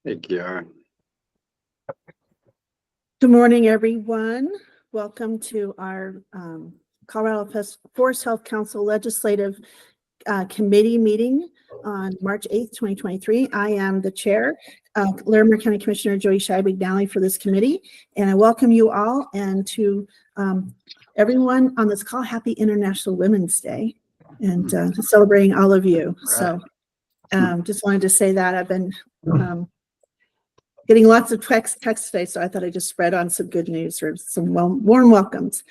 Thank you. Good morning, everyone. Welcome to our Colorado Forest Health Council Legislative Committee meeting on March 8th, 2023. I am the chair, Larimer County Commissioner Jody Scheib-McNally for this committee, and I welcome you all and to everyone on this call. Happy International Women's Day, and celebrating all of you. So just wanted to say that I've been getting lots of text today, so I thought I'd just spread on some good news or some warm welcomes.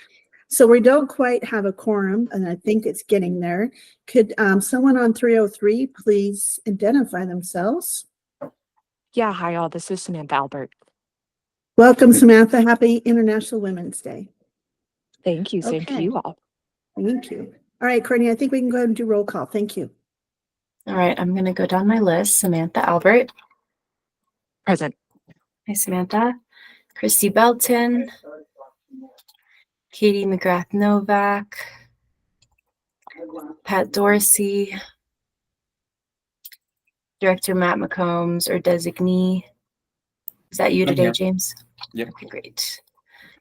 So we don't quite have a quorum, and I think it's getting there. Could someone on 303 please identify themselves? Yeah, hi all. This is Samantha Albert. Welcome, Samantha. Happy International Women's Day. Thank you. Same to you all. Thank you. All right, Courtney, I think we can go ahead and do roll call. Thank you. All right, I'm going to go down my list. Samantha Albert. Present. Hi, Samantha. Christy Belton. Katie McGrath Novak. Pat Dorsey. Director Matt McCombs or designee. Is that you today, James? Yep. Okay, great.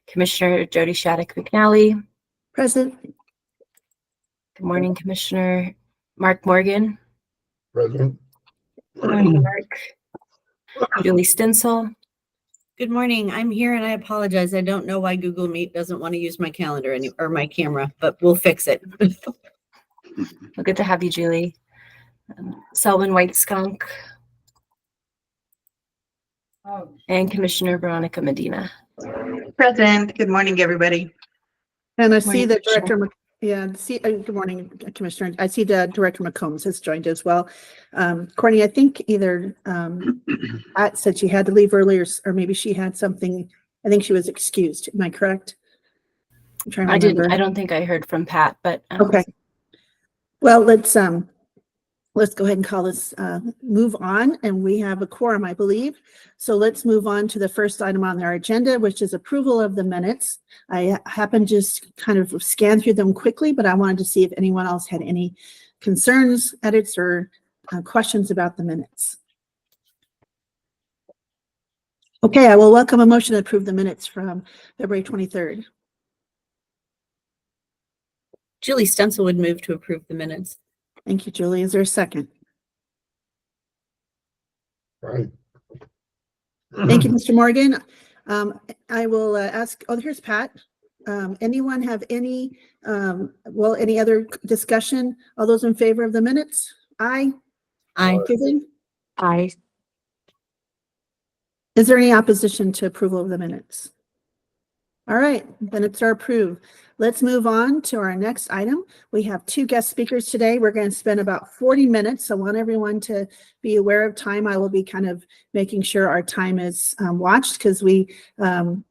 Commissioner Jody Shattuck-McNally. Present. Good morning, Commissioner Mark Morgan. Present. Good morning, Mark. Julie Stinsel. Good morning. I'm here and I apologize. I don't know why Google Meet doesn't want to use my calendar or my camera, but we'll fix it. Well, good to have you, Julie. Selwyn White Skunk. And Commissioner Veronica Medina. Present. Good morning, everybody. And I Good see morning, that Commissioner. good morning, Commissioner. I see the Director McCombs has joined as well. Courtney, I think either Pat said she had to leave earlier, or maybe she had something. I think she was excused. Am I correct? I'm trying to remember. I don't think I heard from Pat, but Okay. Well, let's go ahead and call this move on, and we have a quorum, I believe. So let's move on to the first item on our agenda, which is approval of the minutes. I happened to just kind of scan through them quickly, but I wanted to see if anyone else had any concerns, edits, or questions about the minutes. Okay, I will welcome a motion to approve the minutes from February 23rd. Julie Stencil would move to approve the minutes. Thank you, Julie. Is there a second? Right. Thank you, Mr. Morgan. I will ask, here's Pat. Anyone have any other discussion? All those in favor of the minutes? Aye. Aye. Aye. Is there any opposition to approval of the minutes? All right, minutes are approved. Let's move on to our next item. We have two guest speakers today. We're going to spend about 40 minutes. So I want everyone to be aware of time. I will be kind of making sure our time is watched, because we have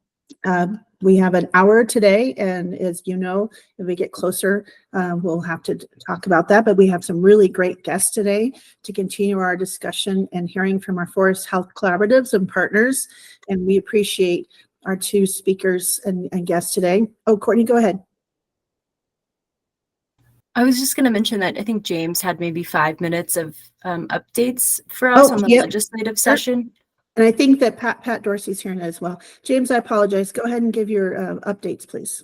an hour today. And as you know, if we get closer, we'll have to talk about that. But we have some really great guests today to continue our discussion and hearing from our Forest Health Collaboratives and partners. And we appreciate our two speakers and guests today. Oh, Courtney, go ahead. I was just going to mention that I think James had maybe 5 minutes of updates for us on the legislative session. And I think that Pat Dorsey's here as well. James, I apologize. Go ahead and give your updates, please.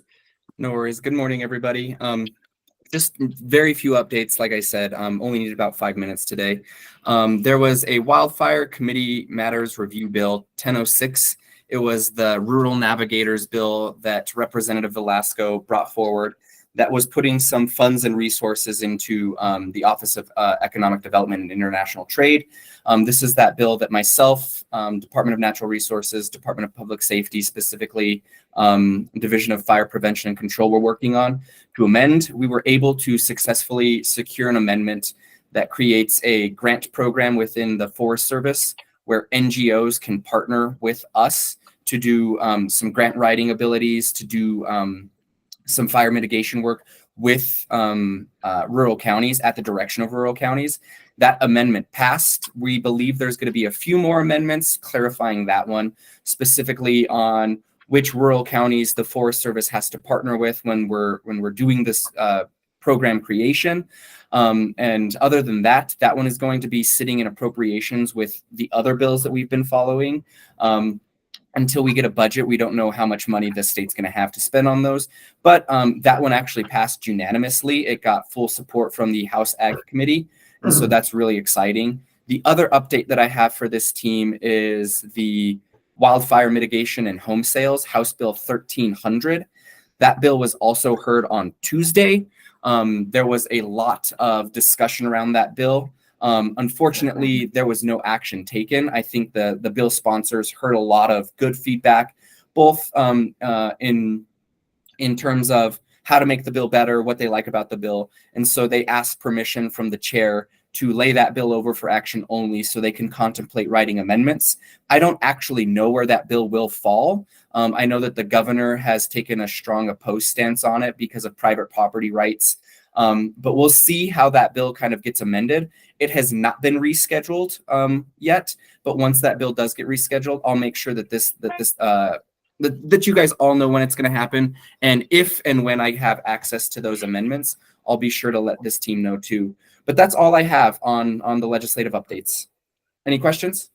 No worries. Good morning, everybody. Just very few updates. Like I said, only needed about 5 minutes today. There was a Wildfire Committee Matters Review Bill 1006. It was the Rural Navigators Bill that Representative Velasco brought forward that was putting some funds and resources into the Office of Economic Development and International Trade. This is that bill that myself, Department of Natural Resources, Department of Public Safety, specifically Division of Fire Prevention and Control, were working on to amend. We were able to successfully secure an amendment that creates a grant program within the Forest Service where NGOs can partner with us to do some grant writing abilities, to do some fire mitigation work with rural counties at the direction of rural counties. That amendment passed. We believe there's going to be a few more amendments clarifying that one, specifically on which rural counties the Forest Service has to partner with when we're doing this program creation. And other than that, that one is going to be sitting in appropriations with the other bills that we've been following. Until we get a budget, we don't know how much money the state's going to have to spend on those. But that one actually passed unanimously. It got full support from the House Ag Committee. And so that's really exciting. The other update that I have for this team is the wildfire mitigation and home sales, House Bill 1300. That bill was also heard on Tuesday. There was a lot of discussion around that bill. Unfortunately, there was no action taken. I think the bill sponsors heard a lot of good feedback, both in terms of how to make the bill better, what they like about the bill. And so they asked permission from the chair to lay that bill over for action only so they can contemplate writing amendments. I don't actually know where that bill will fall. I know that the governor has taken a strong opposed stance on it because of private property rights. But we'll see how that bill kind of gets amended. It has not been rescheduled yet, but once that bill does get rescheduled, I'll make sure that that you guys all know when it's going to happen. And if and when I have access to those amendments, I'll be sure to let this team know too. But that's all I have on the legislative updates. Any questions?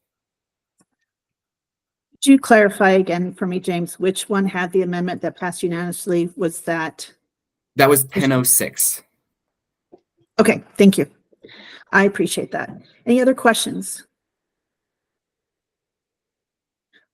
Could you clarify again for me, James, which one had the amendment that passed unanimously? Was that? That was 1006. Okay, thank you. I appreciate that. Any other questions?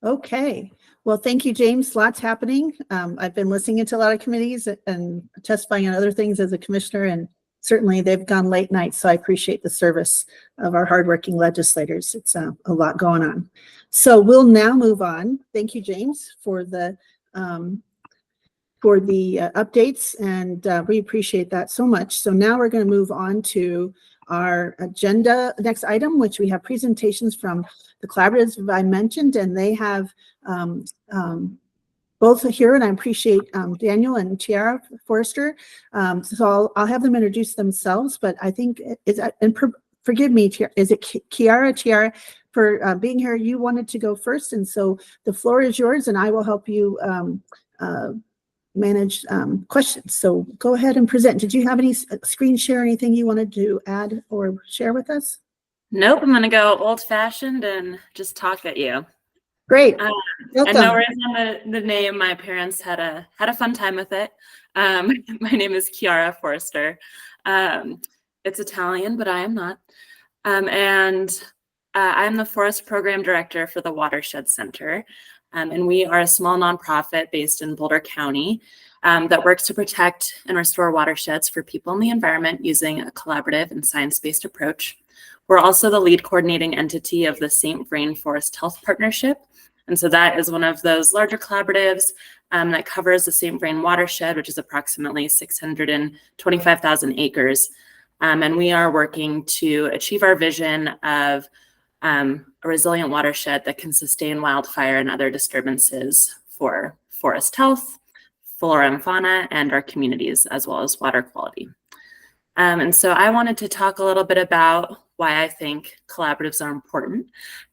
Okay, well, thank you, James. Lots happening. I've been listening into a lot of committees and testifying on other things as a commissioner, and certainly they've gone late nights, so I appreciate the service of our hardworking legislators. It's a lot going on. So we'll now move on. Thank you, James, for the updates, and we appreciate that so much. So now we're going to move on to our agenda, next item, which we have presentations from the collaboratives I mentioned, and they have both here, and I appreciate Daniel and Tiara Forrester. So I'll have them introduce themselves, but I think, forgive me, is it Tiara, for being here? You wanted to go first, and so the floor is yours, and I will help you manage questions. So go ahead and present. Did you have any screen share, anything you wanted to add or share with us? Nope, I'm gonna go old fashioned and just talk at you. Great. And Welcome. no worries on the name. My parents had a fun time with it. My name is Chiara Forrester. It's Italian, but I am not. And I'm the Forest Program Director for the Watershed Center. And we are a small nonprofit based in Boulder County that works to protect and restore watersheds for people and the environment using a collaborative and science-based approach. We're also the lead coordinating entity of the St. Vrain Forest Health Partnership. And so that is one of those larger collaboratives that covers the St. Vrain watershed, which is approximately 625,000 acres. And we are working to achieve our vision of a resilient watershed that can sustain wildfire and other disturbances for forest health, flora and fauna, and our communities, as well as water quality. And so I wanted to talk a little bit about why I think collaboratives are important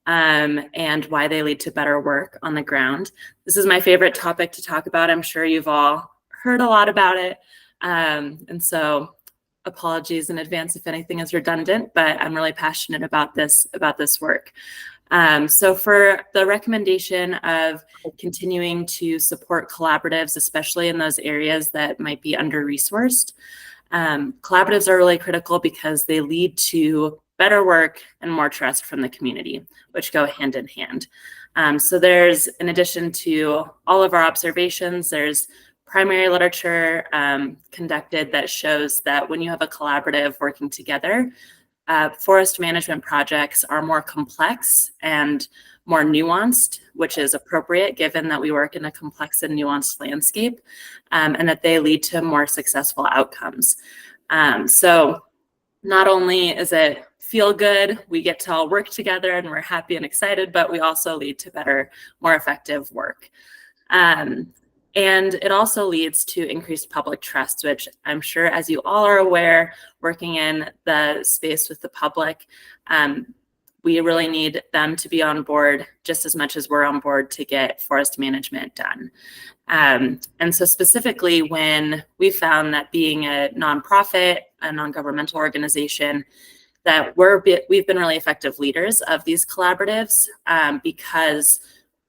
and why they lead to better work on the ground. This is my favorite topic to talk about. I'm sure you've all heard a lot about it. And so apologies in advance if anything is redundant, but I'm really passionate about this work. So for the recommendation of continuing to support collaboratives, especially in those areas that might be under-resourced, collaboratives are really critical because they lead to better work and more trust from the community, which go hand in hand. So there's, in addition to all of our observations, there's primary literature conducted that shows that when you have a collaborative working together, forest management projects are more complex and more nuanced, which is appropriate given that we work in a complex and nuanced landscape, and that they lead to more successful outcomes. So not only is it feel good, we get to all work together and we're happy and excited, but we also lead to better, more effective work. And it also leads to increased public trust, which I'm sure, as you all are aware, working in the space with the public, we really need them to be on board just as much as we're on board to get forest management done. And so specifically when we found that being a nonprofit a non-governmental organization, that we've been really effective leaders of these collaboratives because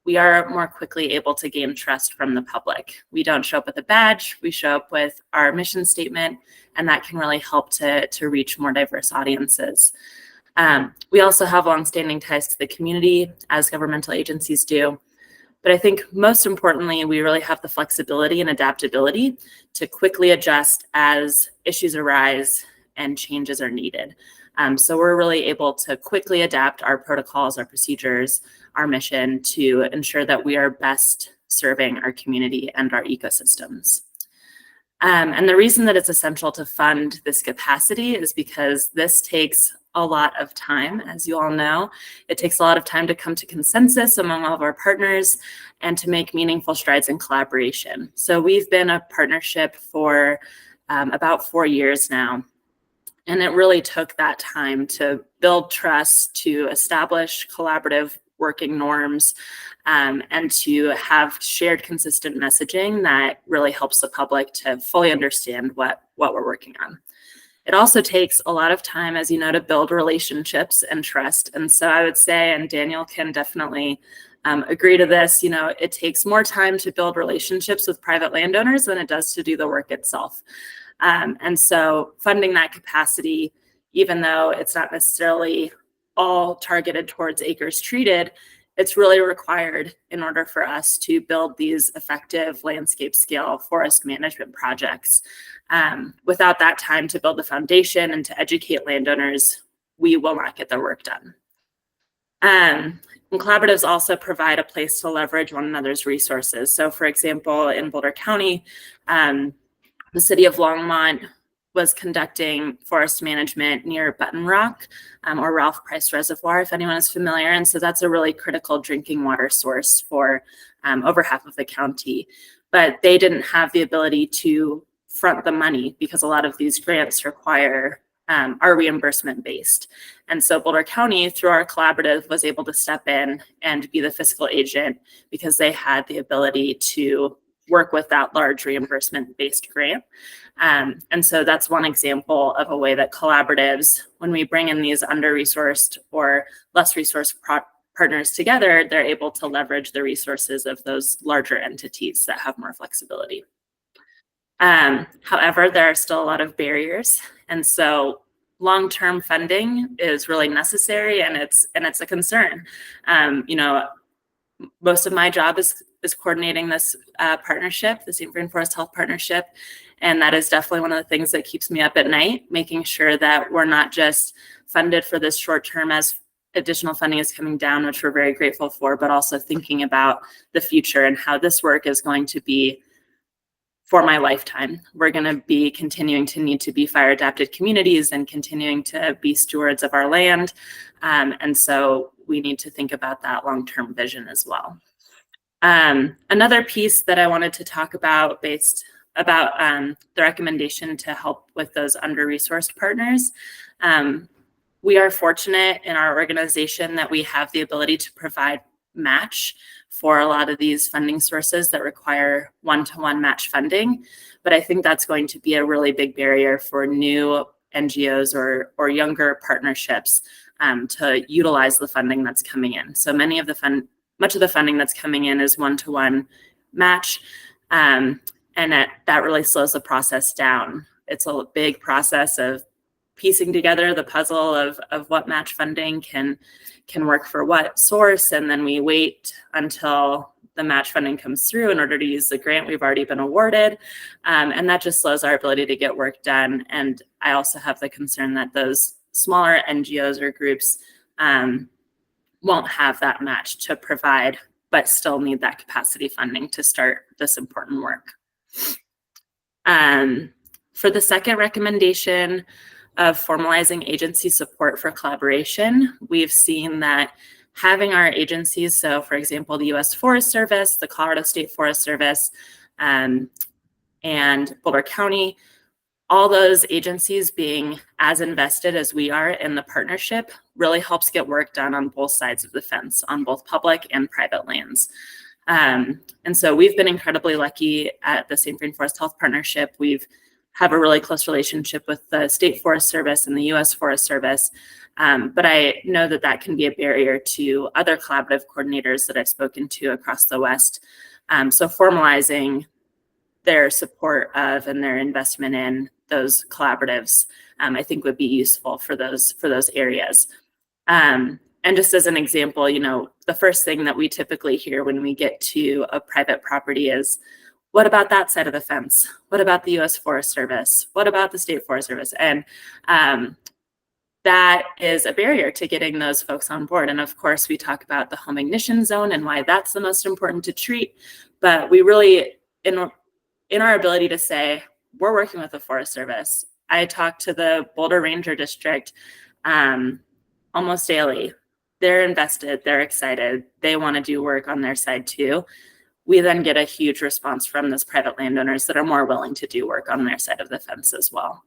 we are more quickly able to gain trust from the public. We don't show up with a badge, we show up with our mission statement, and that can really help to reach more diverse audiences. We also have longstanding ties to the community, as governmental agencies do. But I think most importantly, we really have the flexibility and adaptability to quickly adjust as issues arise and changes are needed. So we're really able to quickly adapt our protocols, our procedures, our mission to ensure that we are best serving our community and our ecosystems. And the reason that it's essential to fund this capacity is because this takes a lot of time. As you all know, it takes a lot of time to come to consensus among all of our partners and to make meaningful strides in collaboration. So we've been a partnership for about 4 years now. And it really took that time to build trust, to establish collaborative working norms, and to have shared consistent messaging that really helps the public to fully understand what we're working on. It also takes a lot of time, as you know, to build relationships and trust. And so I would say, and Daniel can definitely agree to this, you know, it takes more time to build relationships with private landowners than it does to do the work itself. And so funding that capacity, even though it's not necessarily all targeted towards acres treated, it's really required in order for us to build these effective landscape scale forest management projects. Without that time to build the foundation and to educate landowners, we will not get the work done. And collaboratives also provide a place to leverage one another's resources. So for example, in Boulder County, the city of Longmont was conducting forest management near Button Rock or Ralph Price Reservoir, if anyone is familiar. And so that's a really critical drinking water source for over half of the county. But they didn't have the ability to front the money because a lot of these grants require are reimbursement based. And so Boulder County, through our collaborative, was able to step in and be the fiscal agent because they had the ability to work with that large reimbursement-based grant. And so that's one example of a way that collaboratives, when we bring in these under-resourced or less resourced partners together, they're able to leverage the resources of those larger entities that have more flexibility. However, there are still a lot of barriers. And so long-term funding is really necessary, and it's a concern. You know, most of my job is coordinating this partnership, the St. Vrain Forest Health Partnership. And that is definitely one of the things that keeps me up at night, making sure that we're not just funded for this short term as additional funding is coming down, which we're very grateful for, but also thinking about the future and how this work is going to be for my lifetime. We're going to be continuing to need to be fire adapted communities and continuing to be stewards of our land. And so we need to think about that long-term vision as well. Another piece that I wanted to talk about the recommendation to help with those under-resourced partners. We are fortunate in our organization that we have the ability to provide match for a lot of these funding sources that require one-to-one match funding. But I think that's going to be a really big barrier for new NGOs or younger partnerships to utilize the funding that's coming in. So much of the funding that's coming in is one-to-one match, and that really slows the process down. It's a big process of piecing together the puzzle of what match funding can work for what source, and then we wait until the match funding comes through in order to use the grant we've already been awarded, and that just slows our ability to get work done. And I also have the concern that those smaller NGOs or groups won't have that match to provide, but still need that capacity funding to start this important work. For the second recommendation of formalizing agency support for collaboration, we've seen that having our agencies, so for example, the U.S. Forest Service, the Colorado State Forest Service, and Boulder County, all those agencies being as invested as we are in the partnership really helps get work done on both sides of the fence, on both public and private lands. And so we've been incredibly lucky at the St. Vrain Forest Health Partnership. We've have a really close relationship with the State Forest Service and the U.S. Forest Service. But I know that that can be a barrier to other collaborative coordinators that I've spoken to across the West. So formalizing their support of and their investment in those collaboratives, I think would be useful for those areas. And just as an example, you know, the first thing that we typically hear when we get to a private property is, what about that side of the fence? What about the U.S. Forest Service? What about the State Forest Service? And that is a barrier to getting those folks on board. And of course, we talk about the home ignition zone and why that's the most important to treat. But we really, in our ability to say, we're working with the Forest Service. I talk to the Boulder Ranger District almost daily. They're invested, they're excited, they want to do work on their side too. We then get a huge response from those private landowners that are more willing to do work on their side of the fence as well.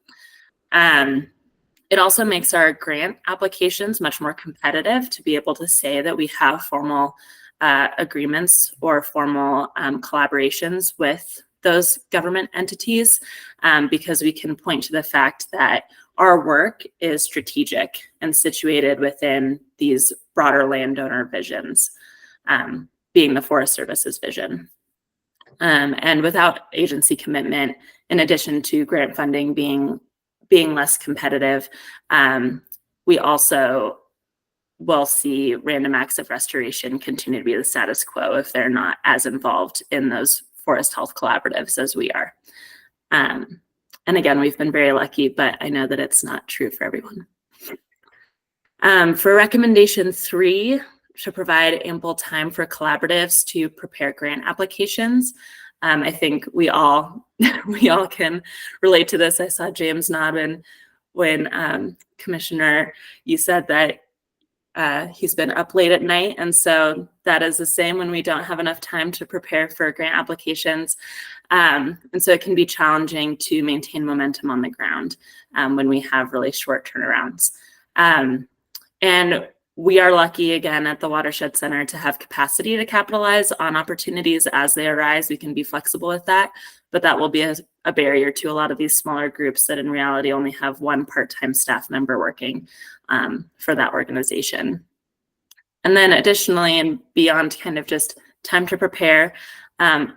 It also makes our grant applications much more competitive to be able to say that we have formal agreements or formal collaborations with those government entities, because we can point to the fact that our work is strategic and situated within these broader landowner visions, being the Forest Service's vision. And without agency commitment, in addition to grant funding being less competitive, we also will see random acts of restoration continue to be the status quo if they're not as involved in those forest health collaboratives as we are. And again, we've been very lucky, but I know that it's not true for everyone. For recommendation 3, to provide ample time for collaboratives to prepare grant applications. I think we all can relate to this. I saw James nod when Commissioner, you said that he's been up late at night. And so that is the same when we don't have enough time to prepare for grant applications. And so it can be challenging to maintain momentum on the ground when we have really short turnarounds. And we are lucky, again, at the Watershed Center to have capacity to capitalize on opportunities as they arise. We can be flexible with that, but that will be a barrier to a lot of these smaller groups that in reality only have one part-time staff member working for that organization. And then additionally, and beyond kind of just time to prepare, a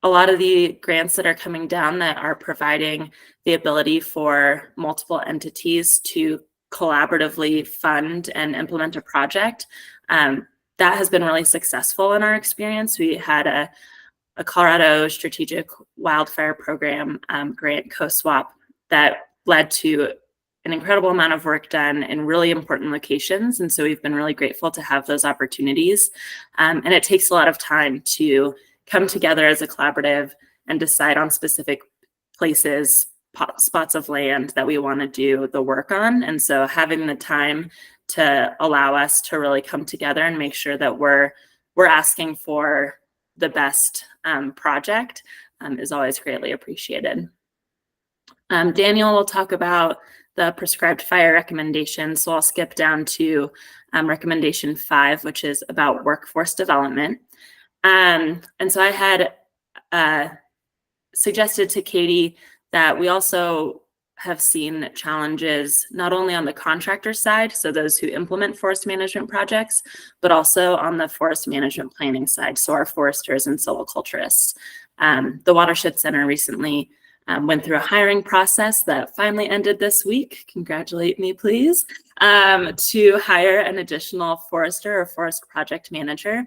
lot of the grants that are coming down that are providing the ability for multiple entities to collaboratively fund and implement a project, that has been really successful in our experience. We had a Colorado Strategic Wildfire Program grant co-swap that led to an incredible amount of work done in really important locations. And so we've been really grateful to have those opportunities. And it takes a lot of time to come together as a collaborative and decide on specific places, spots of land that we want to do the work on. And so having the time to allow us to really come together and make sure that we're asking for the best project is always greatly appreciated. Daniel will talk about the prescribed fire recommendations. So I'll skip down to recommendation 5, which is about workforce development. And so I had suggested to Katie that we also have seen challenges not only on the contractor side, so those who implement forest management projects, but also on the forest management planning side, so our foresters and silviculturists. The Watershed Center recently went through a hiring process that finally ended this week. Congratulate me, please, to hire an additional forester or forest project manager.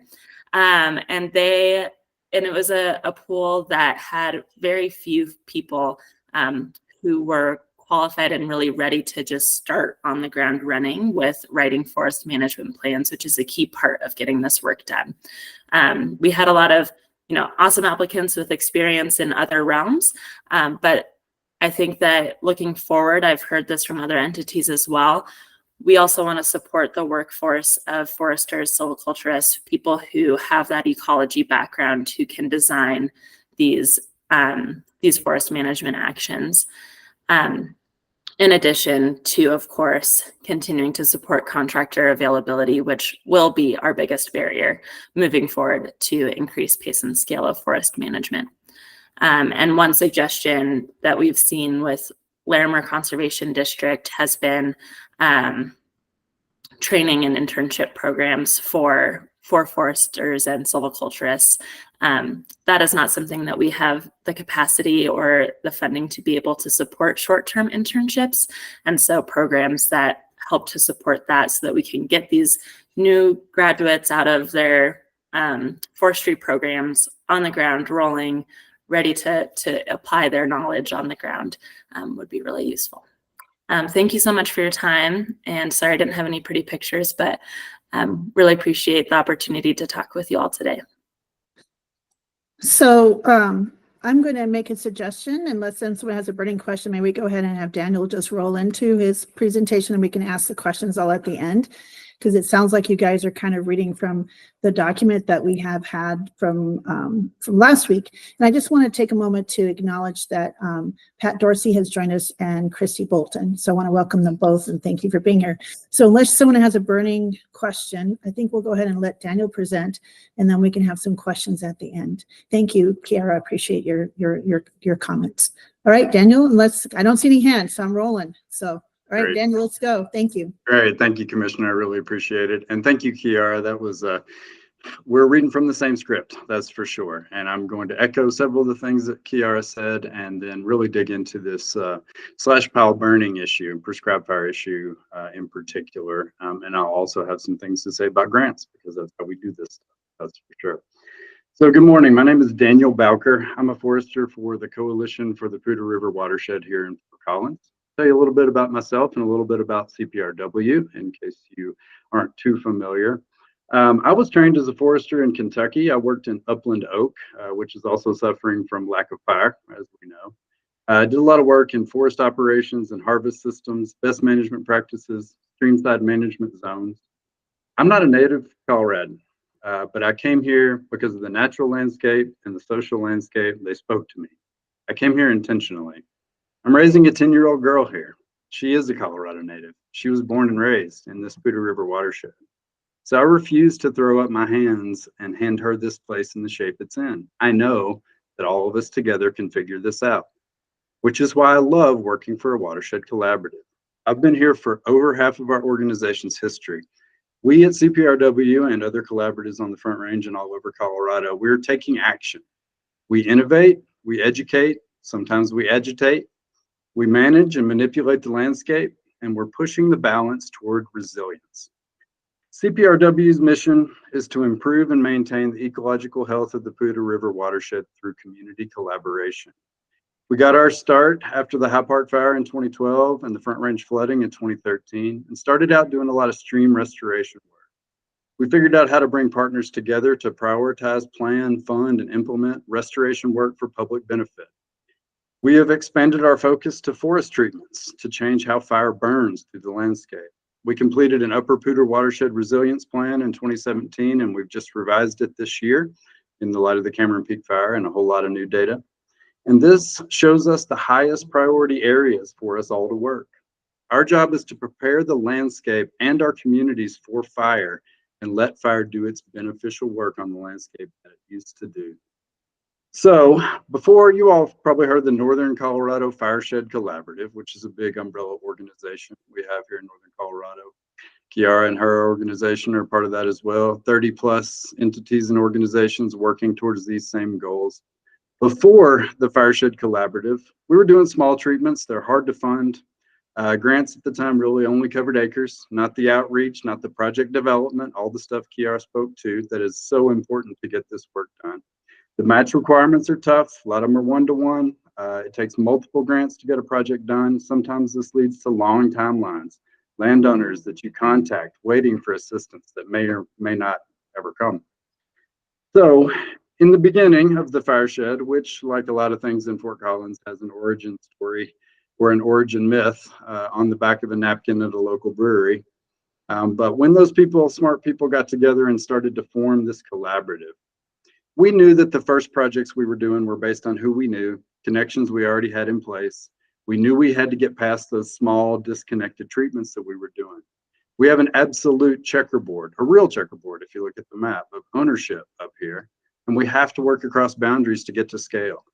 And it was a pool that had very few people who were qualified and really ready to just start on the ground running with writing forest management plans, which is a key part of getting this work done. We had a lot of awesome applicants with experience in other realms, but I think that looking forward, I've heard this from other entities as well, we also want to support the workforce of foresters, silviculturists, people who have that ecology background, who can design these forest management actions. In addition to, of course, continuing to support contractor availability, which will be our biggest barrier moving forward to increase pace and scale of forest management. And one suggestion that we've seen with Larimer Conservation District has been training and internship programs for foresters and silviculturists. That is not something that we have the capacity or the funding to be able to support short-term internships. And so programs that help to support that so that we can get these new graduates out of their forestry programs on the ground rolling, ready to apply their knowledge on the ground would be really useful. Thank you so much for your time. And sorry I didn't have any pretty pictures, but really appreciate the opportunity to talk with you all today. So I'm going to make a suggestion, unless then someone has a burning question, maybe we go ahead and have Daniel just roll into his presentation and we can ask the questions all at the end. Because it sounds like you guys are kind of reading from the document that we have had from last week. And I just want to take a moment to acknowledge that Pat Dorsey has joined us and Christy Bolton. So I want to welcome them both and thank you for being here. So unless someone has a burning question, I think we'll go ahead and let Daniel present, and then we can have some questions at the end. Thank you, Kiara. I appreciate your comments. All right, Daniel, I don't see any hands, so I'm rolling. So. All right, Great. Daniel, let's go. Thank you. Great. Thank you, Commissioner. I really appreciate it. And thank you, Kiara. That was, we're reading from the same script, that's for sure. And I'm going to echo several of the things that Kiara said and then really dig into this slash pile burning issue, prescribed fire issue in particular. And I'll also have some things to say about grants because that's how we do this, that's for sure. So good morning. My name is Daniel Bowker. I'm a forester for the Coalition for the Poudre River Watershed here in Fort Collins. Tell you a little bit about myself and a little bit about CPRW in case you aren't too familiar. I was trained as a forester in Kentucky. I worked in upland oak, which is also suffering from lack of fire, as we know. I did a lot of work in forest operations and harvest systems, best management practices, streamside management zones. I'm not a native Coloradan, but I came here because of the natural landscape and the social landscape. They spoke to me. I came here intentionally. I'm raising a 10-year-old girl here. She is a Colorado native. She was born and raised in this Poudre River watershed. So I refuse to throw up my hands and hand her this place in the shape it's in. I know that all of us together can figure this out, which is why I love working for a watershed collaborative. I've been here for over half of our organization's history. We at CPRW and other collaboratives on the Front Range and all over Colorado, we're taking action. We innovate, we educate, sometimes we agitate. We manage and manipulate the landscape, and we're pushing the balance toward resilience. CPRW's mission is to improve and maintain the ecological health of the Poudre River watershed through community collaboration. We got our start after the High Park Fire in 2012 and the Front Range flooding in 2013, and started out doing a lot of stream restoration work. We figured out how to bring partners together to prioritize, plan, fund, and implement restoration work for public benefit. We have expanded our focus to forest treatments to change how fire burns through the landscape. We completed an Upper Poudre Watershed Resilience Plan in 2017, and we've just revised it this year in the light of the Cameron Peak Fire and a whole lot of new data. And this shows us the highest priority areas for us all to work. Our job is to prepare the landscape and our communities for fire and let fire do its beneficial work on the landscape that it used to do. So before, you all probably heard the Northern Colorado Fireshed Collaborative, which is a big umbrella organization we have here in Northern Colorado. Kiara and her organization are part of that as well. 30 plus entities and organizations working towards these same goals. Before the Fireshed Collaborative, we were doing small treatments. They're hard to fund. Grants at the time really only covered acres, not the outreach, not the project development, all the stuff Kiara spoke to that is so important to get this work done. The match requirements are tough. A lot of them are one-to-one. It takes multiple grants to get a project done. Sometimes this leads to long timelines. Landowners that you contact waiting for assistance that may or may not ever come. So in the beginning of the Fireshed, which like a lot of things in Fort Collins has an origin story or an origin myth on the back of a napkin at a local brewery. But when those people, smart people, got together and started to form this collaborative, we knew that the first projects we were doing were based on who we knew, connections we already had in place. We knew we had to get past those small disconnected treatments that we were doing. We have an absolute checkerboard, a real checkerboard if you look at the map of ownership up here, and we have to work across boundaries to get to scale.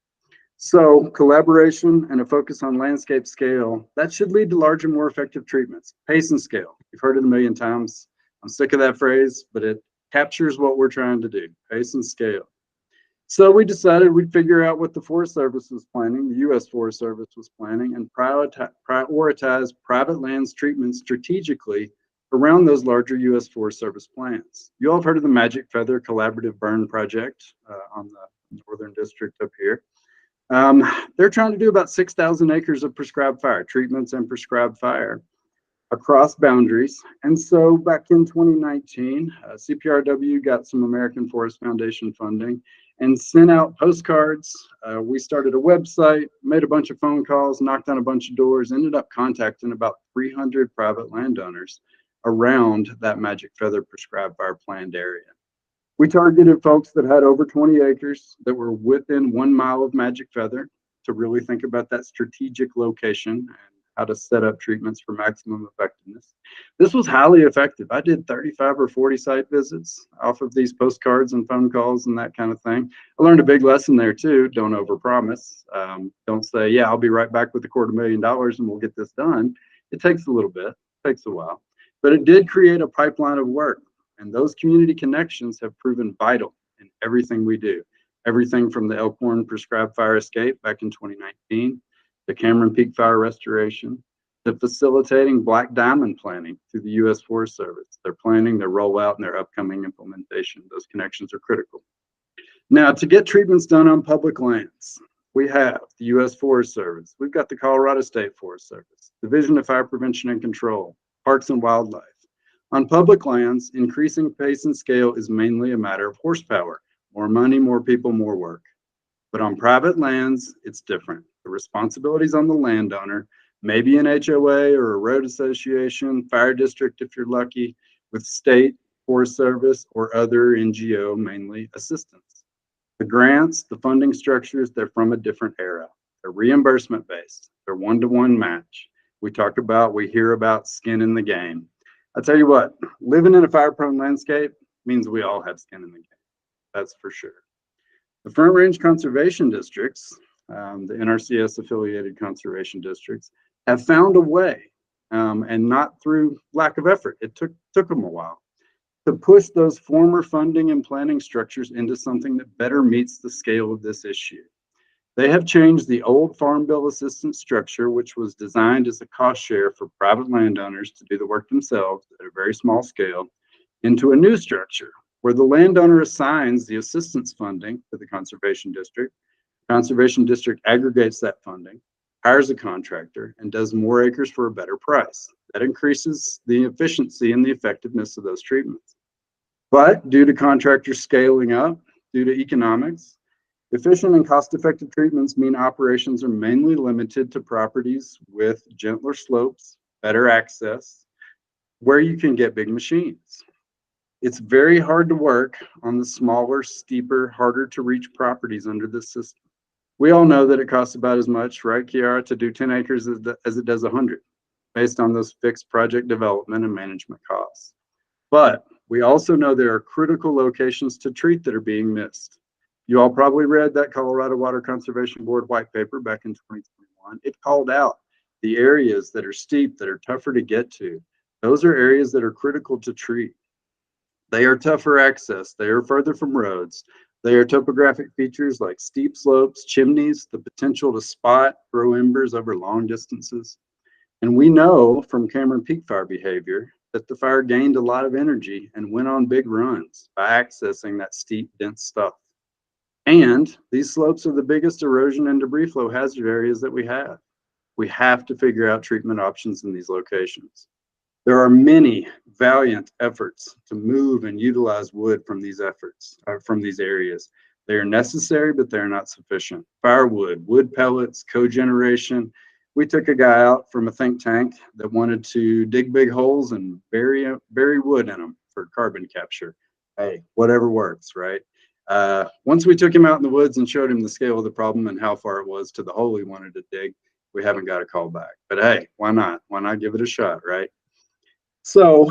So collaboration and a focus on landscape scale, that should lead to larger, more effective treatments. Pace and scale, you've heard it a million times. I'm sick of that phrase, but it captures what we're trying to do, pace and scale. So we decided we'd figure out what the Forest Service was planning, the U.S. Forest Service was planning, and prioritize private lands treatment strategically around those larger U.S. Forest Service plans. You all have heard of the Magic Feather Collaborative Burn Project on the Northern District up here. They're trying to do about 6,000 acres of prescribed fire, treatments and prescribed fire across boundaries. And so back in 2019, CPRW got some American Forest Foundation funding and sent out postcards. We started a website, made a bunch of phone calls, knocked on a bunch of doors, ended up contacting about 300 private landowners around that Magic Feather prescribed fire planned area. We targeted folks that had over 20 acres that were within 1 mile of Magic Feather to really think about that strategic location and how to set up treatments for maximum effectiveness. This was highly effective. I did 35 or 40 site visits off of these postcards and phone calls and that kind of thing. I learned a big lesson there too. Don't overpromise. Don't say, yeah, I'll be right back with $250,000 and we'll get this done. It takes a little bit, it takes a while, but it did create a pipeline of work. And those community connections have proven vital in everything we do. Everything from the Elkhorn prescribed fire escape back in 2019, the Cameron Peak fire restoration, to facilitating Black Diamond planning through the U.S. Forest Service. Their planning, their rollout, and their upcoming implementation. Those connections are critical. Now, to get treatments done on public lands, we have the U.S. Forest Service. We've got the Colorado State Forest Service, Division of Fire Prevention and Control, Parks and Wildlife. On public lands, increasing pace and scale is mainly a matter of horsepower. More money, more people, more work. But on private lands, it's different. The responsibilities on the landowner, maybe an HOA or a road association, fire district if you're lucky, with state, Forest Service, or other NGO, mainly assistance. The grants, the funding structures, they're from a different era. They're reimbursement based. They're one-to-one match. We hear about skin in the game. I tell you what, living in a fire-prone landscape means we all have skin in the game. That's for sure. The Front Range Conservation Districts, the NRCS affiliated conservation districts, have found a way, and not through lack of effort. It took them a while to push those former funding and planning structures into something that better meets the scale of this issue. They have changed the old Farm Bill assistance structure, which was designed as a cost share for private landowners to do the work themselves at a very small scale, into a new structure where the landowner assigns the assistance funding to the conservation district. Conservation district aggregates that funding, hires a contractor, and does more acres for a better price. That increases the efficiency and the effectiveness of those treatments. But due to contractors scaling up, due to economics, efficient and cost-effective treatments mean operations are mainly limited to properties with gentler slopes, better access, where you can get big machines. It's very hard to work on the smaller, steeper, harder to reach properties under this system. We all know that it costs about as much, right, Kiara, to do 10 acres as it does 100, based on those fixed project development and management costs. But we also know there are critical locations to treat that are being missed. You all probably read that Colorado Water Conservation Board white paper back in 2021. It called out the areas that are steep, that are tougher to get to. Those are areas that are critical to treat. They are tougher access. They are further from roads. They are topographic features like steep slopes, chimneys, the potential to spot, throw embers over long distances. And we know from Cameron Peak fire behavior that the fire gained a lot of energy and went on big runs by accessing that steep, dense stuff. And these slopes are the biggest erosion and debris flow hazard areas that we have. We have to figure out treatment options in these locations. There are many valiant efforts to move and utilize wood from these areas. They are necessary, but they're not sufficient. Firewood, wood pellets, cogeneration. We took a guy out from a think tank that wanted to dig big holes and bury wood in them for carbon capture. Hey, whatever works, right? Once we took him out in the woods and showed him the scale of the problem and how far it was to the hole he wanted to dig, we haven't got a call back. But hey, why not? Why not give it a shot, right? So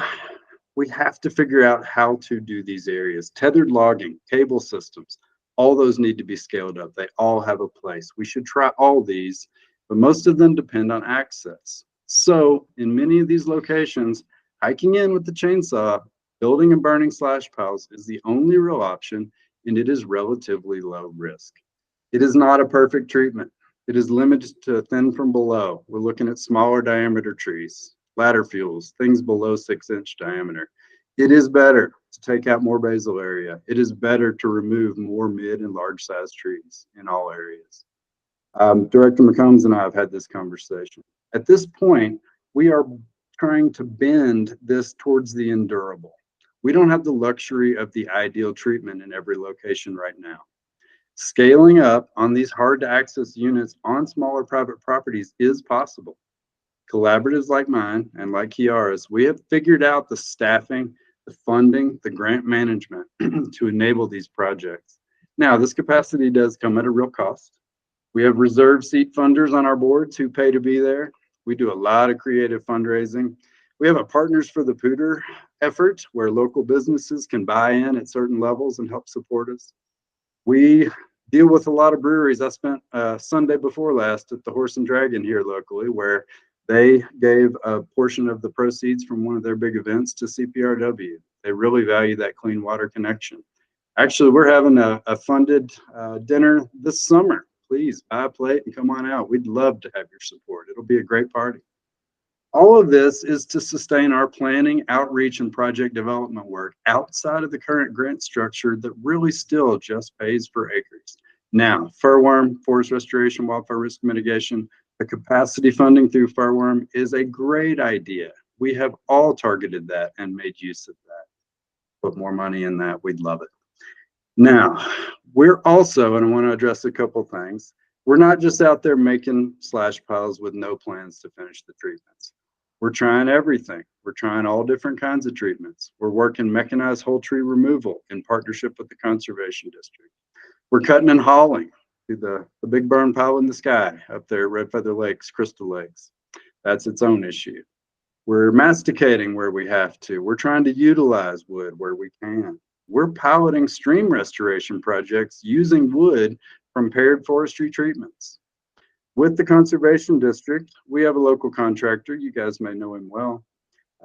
we have to figure out how to do these areas. Tethered logging, cable systems, All those need to be scaled up. They all have a place. We should try all these, but most of them depend on access. So in many of these locations, hiking in with the chainsaw, building and burning slash piles is the only real option, and it is relatively low risk. It is not a perfect treatment. It is limited to thin from below. We're looking at smaller diameter trees, ladder fuels, things below 6-inch diameter. It is better to take out more basal area. It is better to remove more mid and large size trees in all areas. Director McCombs and I have had this conversation. At this point, we are trying to bend this towards the endurable. We don't have the luxury of the ideal treatment in every location right now. Scaling up on these hard to access units on smaller private properties is possible. Collaboratives like mine and like Kiara's, we have figured out the staffing, the funding, the grant management to enable these projects. Now, this capacity does come at a real cost. We have reserved seat funders on our boards who pay to be there. We do a lot of creative fundraising. We have a Partners for the Poudre effort where local businesses can buy in at certain levels and help support us. We deal with a lot of breweries. I spent Sunday before last at the Horse and Dragon here locally, where they gave a portion of the proceeds from one of their big events to CPRW. They really value that clean water connection. Actually, we're having a funded dinner this summer. Please buy a plate and come on out. We'd love to have your support. It'll be a great party. All of this is to sustain our planning, outreach, and project development work outside of the current grant structure that really still just pays for acres. Now, furworm, forest restoration, wildfire risk mitigation, the capacity funding through furworm is a great idea. We have all targeted that and made use of that. Put more money in that, we'd love it. Now, we're also, and I want to address a couple things, we're not just out there making slash piles with no plans to finish the treatments. We're trying everything. We're trying all different kinds of treatments. We're working mechanized whole tree removal in partnership with the Conservation District. We're cutting and hauling to the big burn pile in the sky up there at Red Feather Lakes, Crystal Lakes. That's its own issue. We're masticating where we have to. We're trying to utilize wood where we can. We're piloting stream restoration projects using wood from paired forestry treatments. With the Conservation District, we have a local contractor, you guys may know him well,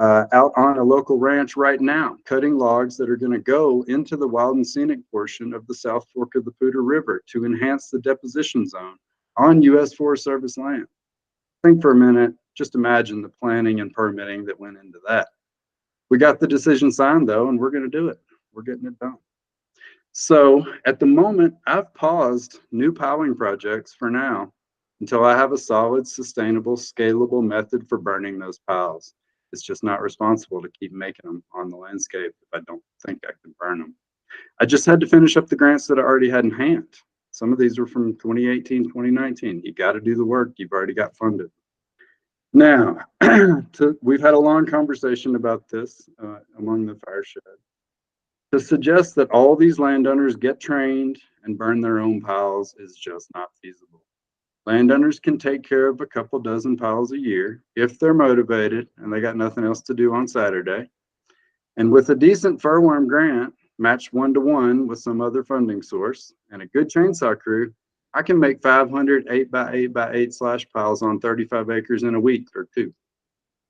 out on a local ranch right now, cutting logs that are going to go into the wild and scenic portion of the South Fork of the Poudre River to enhance the deposition zone on U.S. Forest Service land. Think for a minute, just imagine the planning and permitting that went into that. We got the decision signed though, and we're going to do it. We're getting it done. So at the moment, I've paused new piling projects for now until I have a solid, sustainable, scalable method for burning those piles. It's just not responsible to keep making them on the landscape if I don't think I can burn them. I just had to finish up the grants that I already had in hand. Some of these were from 2018, 2019. You got to do the work. You've already got funded. Now, we've had a long conversation about this among the fire shed. To suggest that all these landowners get trained and burn their own piles is just not feasible. Landowners can take care of a couple dozen piles a year if they're motivated and they got nothing else to do on Saturday. And with a decent furworm grant, matched 1-to-1 with some other funding source and a good chainsaw crew, I can make 500 8x8x8 slash piles on 35 acres in a week or two.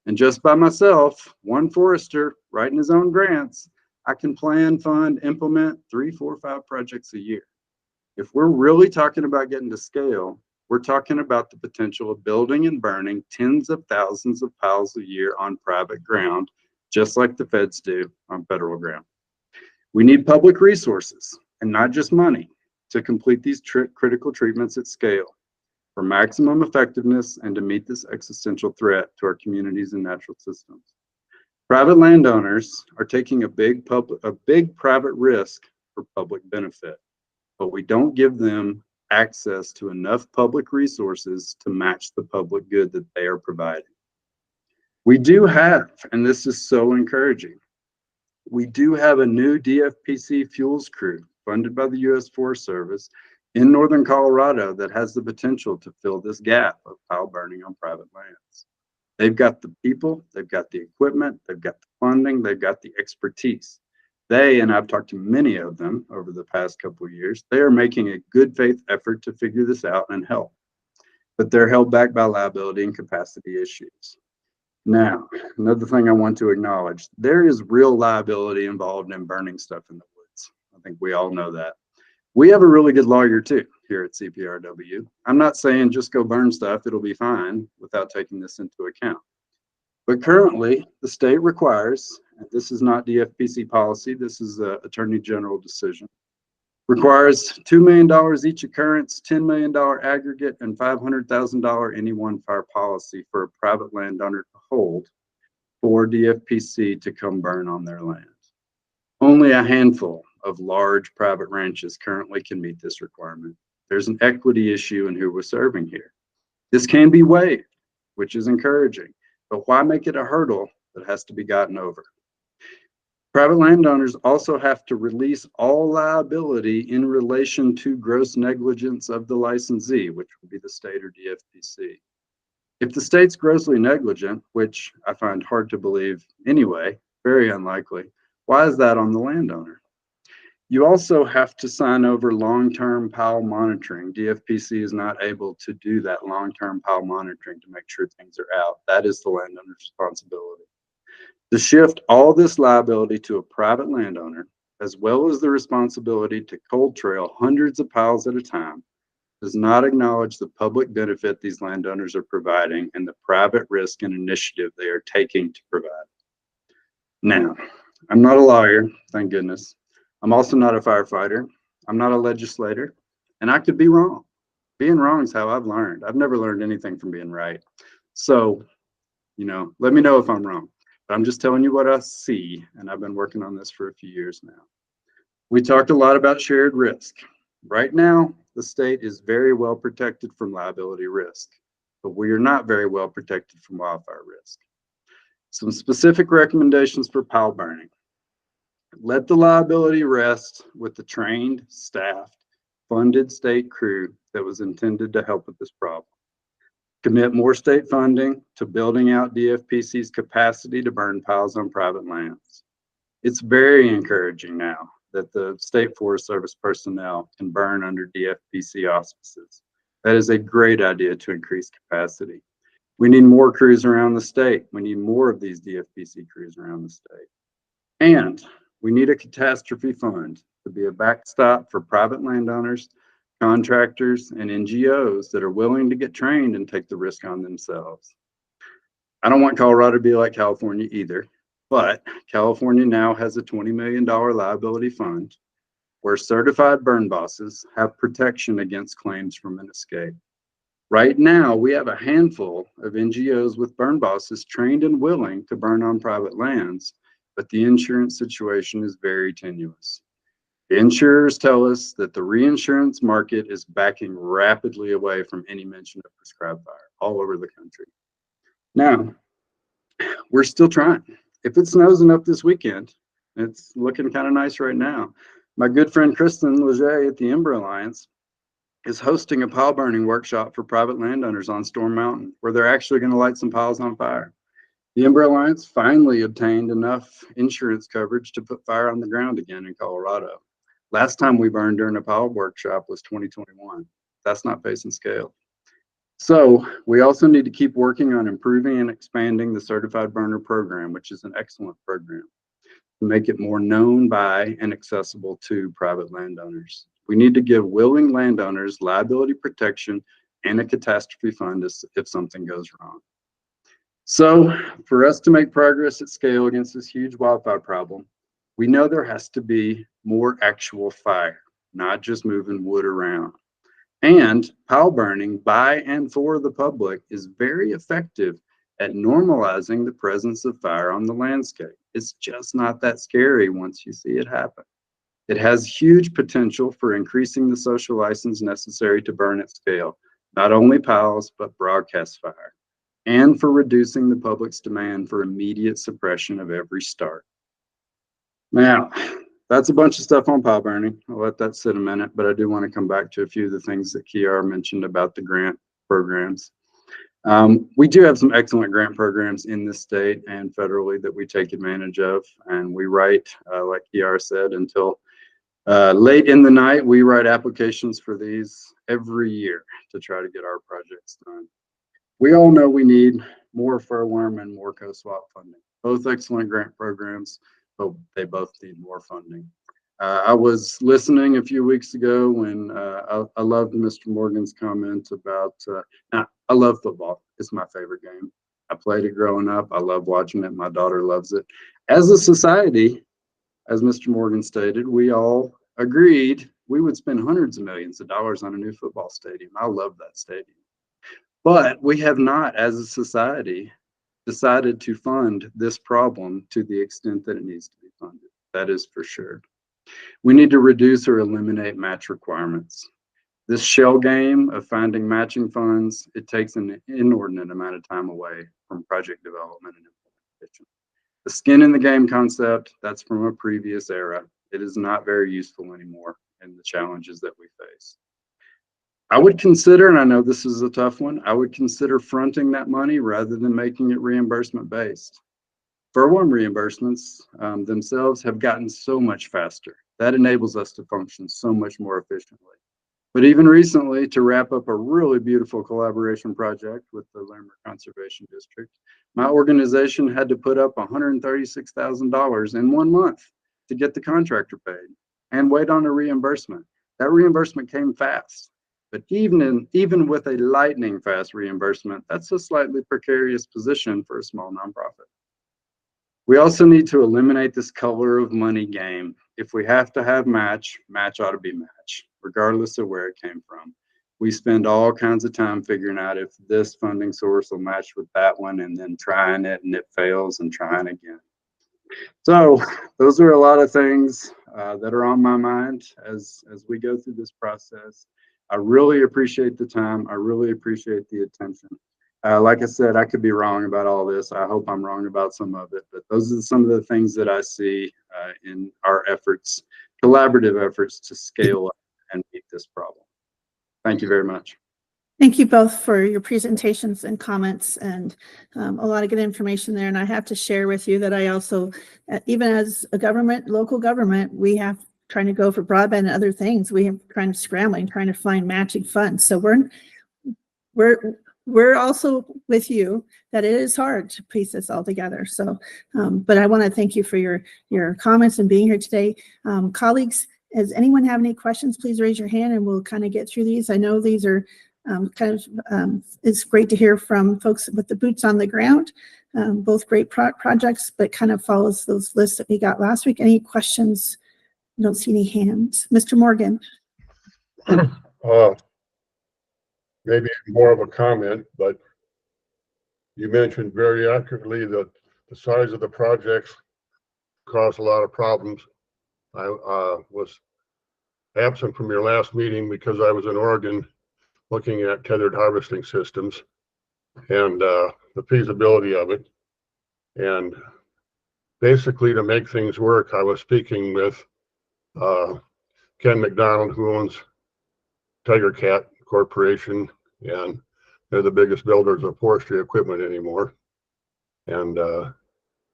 And just by myself, one forester writing his own grants, I can plan, fund, implement 3, 4, 5 projects a year. If we're really talking about getting to scale, we're talking about the potential of building and burning tens of thousands of piles a year on private ground, just like the feds do on federal ground. We need public resources and not just money to complete these critical treatments at scale for maximum effectiveness and to meet this existential threat to our communities and natural systems. Private landowners are taking a big private risk for public benefit, but we don't give them access to enough public resources to match the public good that they are providing. We do have, and this is so encouraging, we do have a new DFPC fuels crew funded by the U.S. Forest Service in northern Colorado that has the potential to fill this gap of pile burning on private lands. They've got the people, they've got the equipment, they've got the funding, they've got the expertise. They, and I've talked to many of them over the past couple of years, they are making a good faith effort to figure this out and help, but they're held back by liability and capacity issues. Now, another thing I want to acknowledge, there is real liability involved in burning stuff in the woods. I think we all know that. We have a really good lawyer too here at CPRW. I'm not saying just go burn stuff, it'll be fine without taking this into account. But currently, the state requires, and this is not DFPC policy, this is the Attorney General decision, requires $2 million each occurrence, $10 million aggregate, and $500,000 any one fire policy for a private landowner to hold for DFPC to come burn on their land. Only a handful of large private ranches currently can meet this requirement. There's an equity issue in who we're serving here. This can be waived, which is encouraging, but why make it a hurdle that has to be gotten over? Private landowners also have to release all liability in relation to gross negligence of the licensee, which would be the state or DFPC. If the state's grossly negligent, which I find hard to believe anyway, very unlikely, why is that on the landowner? You also have to sign over long-term POW monitoring. DFPC is not able to do that long-term POW monitoring to make sure things are out. That is the landowner's responsibility. To shift all this liability to a private landowner, as well as the responsibility to cold trail hundreds of POWs at a time, does not acknowledge the public benefit these landowners are providing and the private risk and initiative they are taking to provide. Now, I'm not a lawyer, thank goodness. I'm also not a firefighter. I'm not a legislator, and I could be wrong. Being wrong is how I've learned. I've never learned anything from being right. So, let me know if I'm wrong. But I'm just telling you what I see, and I've been working on this for a few years now. We talked a lot about shared risk. Right now, the state is very well protected from liability risk, but we are not very well protected from wildfire risk. Some specific recommendations for POW burning. Let the liability rest with the trained, staffed, funded state crew that was intended to help with this problem. Commit more state funding to building out DFPC's capacity to burn POWs on private lands. It's very encouraging now that the State Forest Service personnel can burn under DFPC auspices. That is a great idea to increase capacity. We need more crews around the state. We need more of these DFPC crews around the state. And we need a catastrophe fund to be a backstop for private landowners, contractors, and NGOs that are willing to get trained and take the risk on themselves. I don't want Colorado to be like California either, but California now has a $20 million liability fund where certified burn bosses have protection against claims from an escape. Right now, we have a handful of NGOs with burn bosses trained and willing to burn on private lands, but the insurance situation is very tenuous. The insurers tell us that the reinsurance market is backing rapidly away from any mention of prescribed fire all over the country. Now, we're still trying. If it snows enough this weekend, it's looking kind of nice right now. My good friend Kristen Leger at the Ember Alliance is hosting a pile burning workshop for private landowners on Storm Mountain, where they're actually going to light some piles on fire. The Ember Alliance finally obtained enough insurance coverage to put fire on the ground again in Colorado. Last time we burned during a pile workshop was 2021. That's not facing scale. So we also need to keep working on improving and expanding the Certified Burner program, which is an excellent program, to make it more known by and accessible to private landowners. We need to give willing landowners liability protection and a catastrophe fund if something goes wrong. So for us to make progress at scale against this huge wildfire problem, we know there has to be more actual fire, not just moving wood around. And pile burning by and for the public is very effective at normalizing the presence of fire on the landscape. It's just not that scary once you see it happen. It has huge potential for increasing the social license necessary to burn at scale, not only piles, but broadcast fire, and for reducing the public's demand for immediate suppression of every start. Now, that's a bunch of stuff on pile burning. I'll let that sit a minute, but I do want to come back to a few of the things that Kiara mentioned about the grant programs. We do have some excellent grant programs in this state and federally that we take advantage of, and we write, like Kiara said, until late in the night. We write applications for these every year to try to get our projects done. We all know we need more furworm and more co-swap funding. Both excellent grant programs, but they both need more funding. I was listening a few weeks ago when I loved Mr. Morgan's comment about, I love football. It's my favorite game. I played it growing up. I love watching it. My daughter loves it. As a society, as Mr. Morgan stated, we all agreed we would spend hundreds of millions of dollars on a new football stadium. I love that stadium. But we have not, as a society, decided to fund this problem to the extent that it needs to be funded. That is for sure. We need to reduce or eliminate match requirements. This shell game of finding matching funds, it takes an inordinate amount of time away from project development and implementation. The skin in the game concept, that's from a previous era. It is not very useful anymore in the challenges that we face. I would consider, and I know this is a tough one, I would consider fronting that money rather than making it reimbursement based. Furworm reimbursements themselves have gotten so much faster. That enables us to function so much more efficiently. But even recently, to wrap up a really beautiful collaboration project with the Larimer Conservation District, my organization had to put up $136,000 in 1 month to get the contractor paid and wait on a reimbursement. That reimbursement came fast. But even with a lightning fast reimbursement, that's a slightly precarious position for a small nonprofit. We also need to eliminate this color of money game. If we have to have match ought to be match, regardless of where it came from. We spend all kinds of time figuring out if this funding source will match with that one and then trying it and it fails and trying again. So those are a lot of things that are on my mind as we go through this process. I really appreciate the time. I really appreciate the attention. Like I said, I could be wrong about all this. I hope I'm wrong about some of it, but those are some of the things that I see in our efforts, collaborative efforts to scale up and meet this problem. Thank you very much. Thank you both for your presentations and comments, and a lot of good information there. And I have to share with you that I also, even as a government, local government, we have trying to go for broadband and other things. We have trying to scrambling, trying to find matching funds. So we're also with you that it is hard to piece this all together. So, but I want to thank you for your comments and being here today. Colleagues, does anyone have any questions? Please raise your hand and we'll kind of get through these. I know these are it's great to hear from folks with the boots on the ground, both great projects, but kind of follows those lists that we got last week. Any questions? I don't see any hands. Mr. Morgan. Maybe more of a comment, but you mentioned very accurately that the size of the projects cause a lot of problems. I was absent from your last meeting because I was in Oregon looking at tethered harvesting systems and the feasibility of it. And basically, to make things work, I was speaking with Ken McDonald, who owns Tiger Cat Corporation, and they're the biggest builders of forestry equipment anymore. And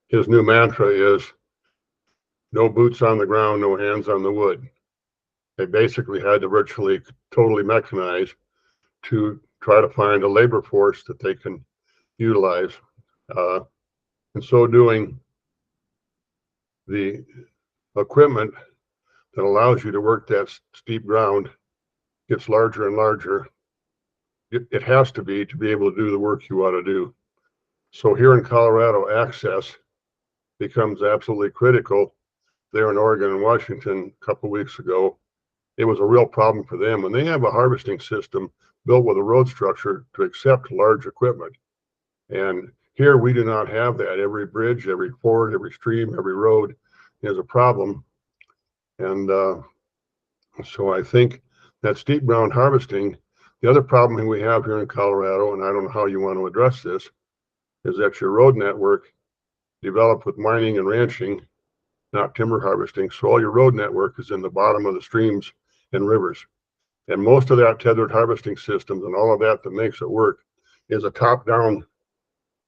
his new mantra is no boots on the ground, no hands on the wood. They basically had to virtually totally mechanize to try to find a labor force that they can utilize. In so doing, the equipment that allows you to work that steep ground gets larger and larger. It has to be able to do the work you want to do. So here in Colorado, access becomes absolutely critical. There in Oregon and Washington a couple of weeks ago, it was a real problem for them. And they have a harvesting system built with a road structure to accept large equipment. And here we do not have that. Every bridge, every ford, every stream, every road is a problem. And so I think that steep ground harvesting, the other problem we have here in Colorado, and I don't know how you want to address this, is that your road network developed with mining and ranching, not timber harvesting. So all your road network is in the bottom of the streams and rivers. And most of that tethered harvesting systems and all of that makes it work is a top-down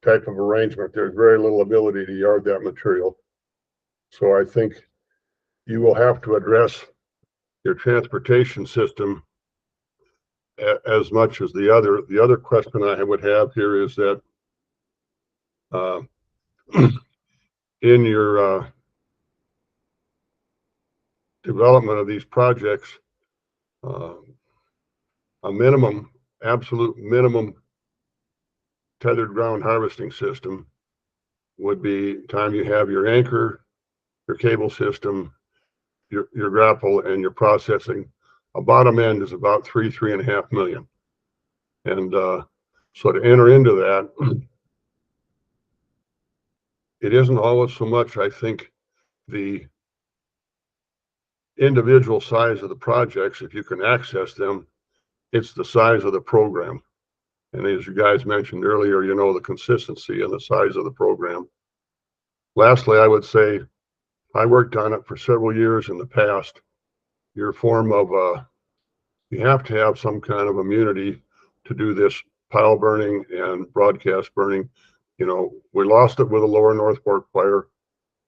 type of arrangement. There's very little ability to yard that material. So I think you will have to address your transportation system as much as the other. The other question I would have here is that in your development of these projects, a minimum, absolute minimum tethered ground harvesting system would be time you have your anchor, your cable system, your grapple, and your processing. A bottom end is about 3.5 million. And so to enter into that, it isn't always so much, I think, the individual size of the projects, if you can access them, it's the size of the program. And as you guys mentioned earlier, you know, the consistency and the size of the program. Lastly, I would say I worked on it for several years in the past. Your form of, you have to have some kind of immunity to do this pile burning and broadcast burning. You know, we lost it with the Lower North Fork fire.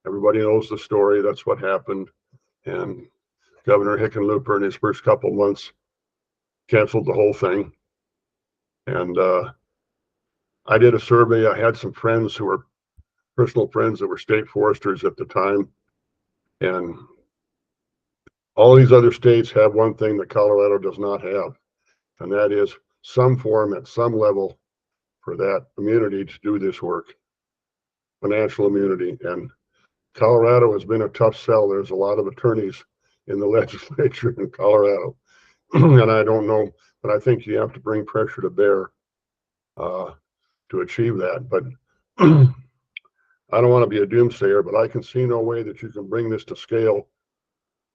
Everybody knows the story. That's what happened. And Governor Hickenlooper in his first couple months canceled the whole thing. And I did a survey. I had some friends who were personal friends that were state foresters at the time. And all these other states have one thing that Colorado does not have, and that is some form at some level for that immunity to do this work, financial immunity. And Colorado has been a tough sell. There's a lot of attorneys in the legislature in Colorado. And I don't know, but I think you have to bring pressure to bear to achieve that. But I don't want to be a doomsayer, but I can see no way that you can bring this to scale.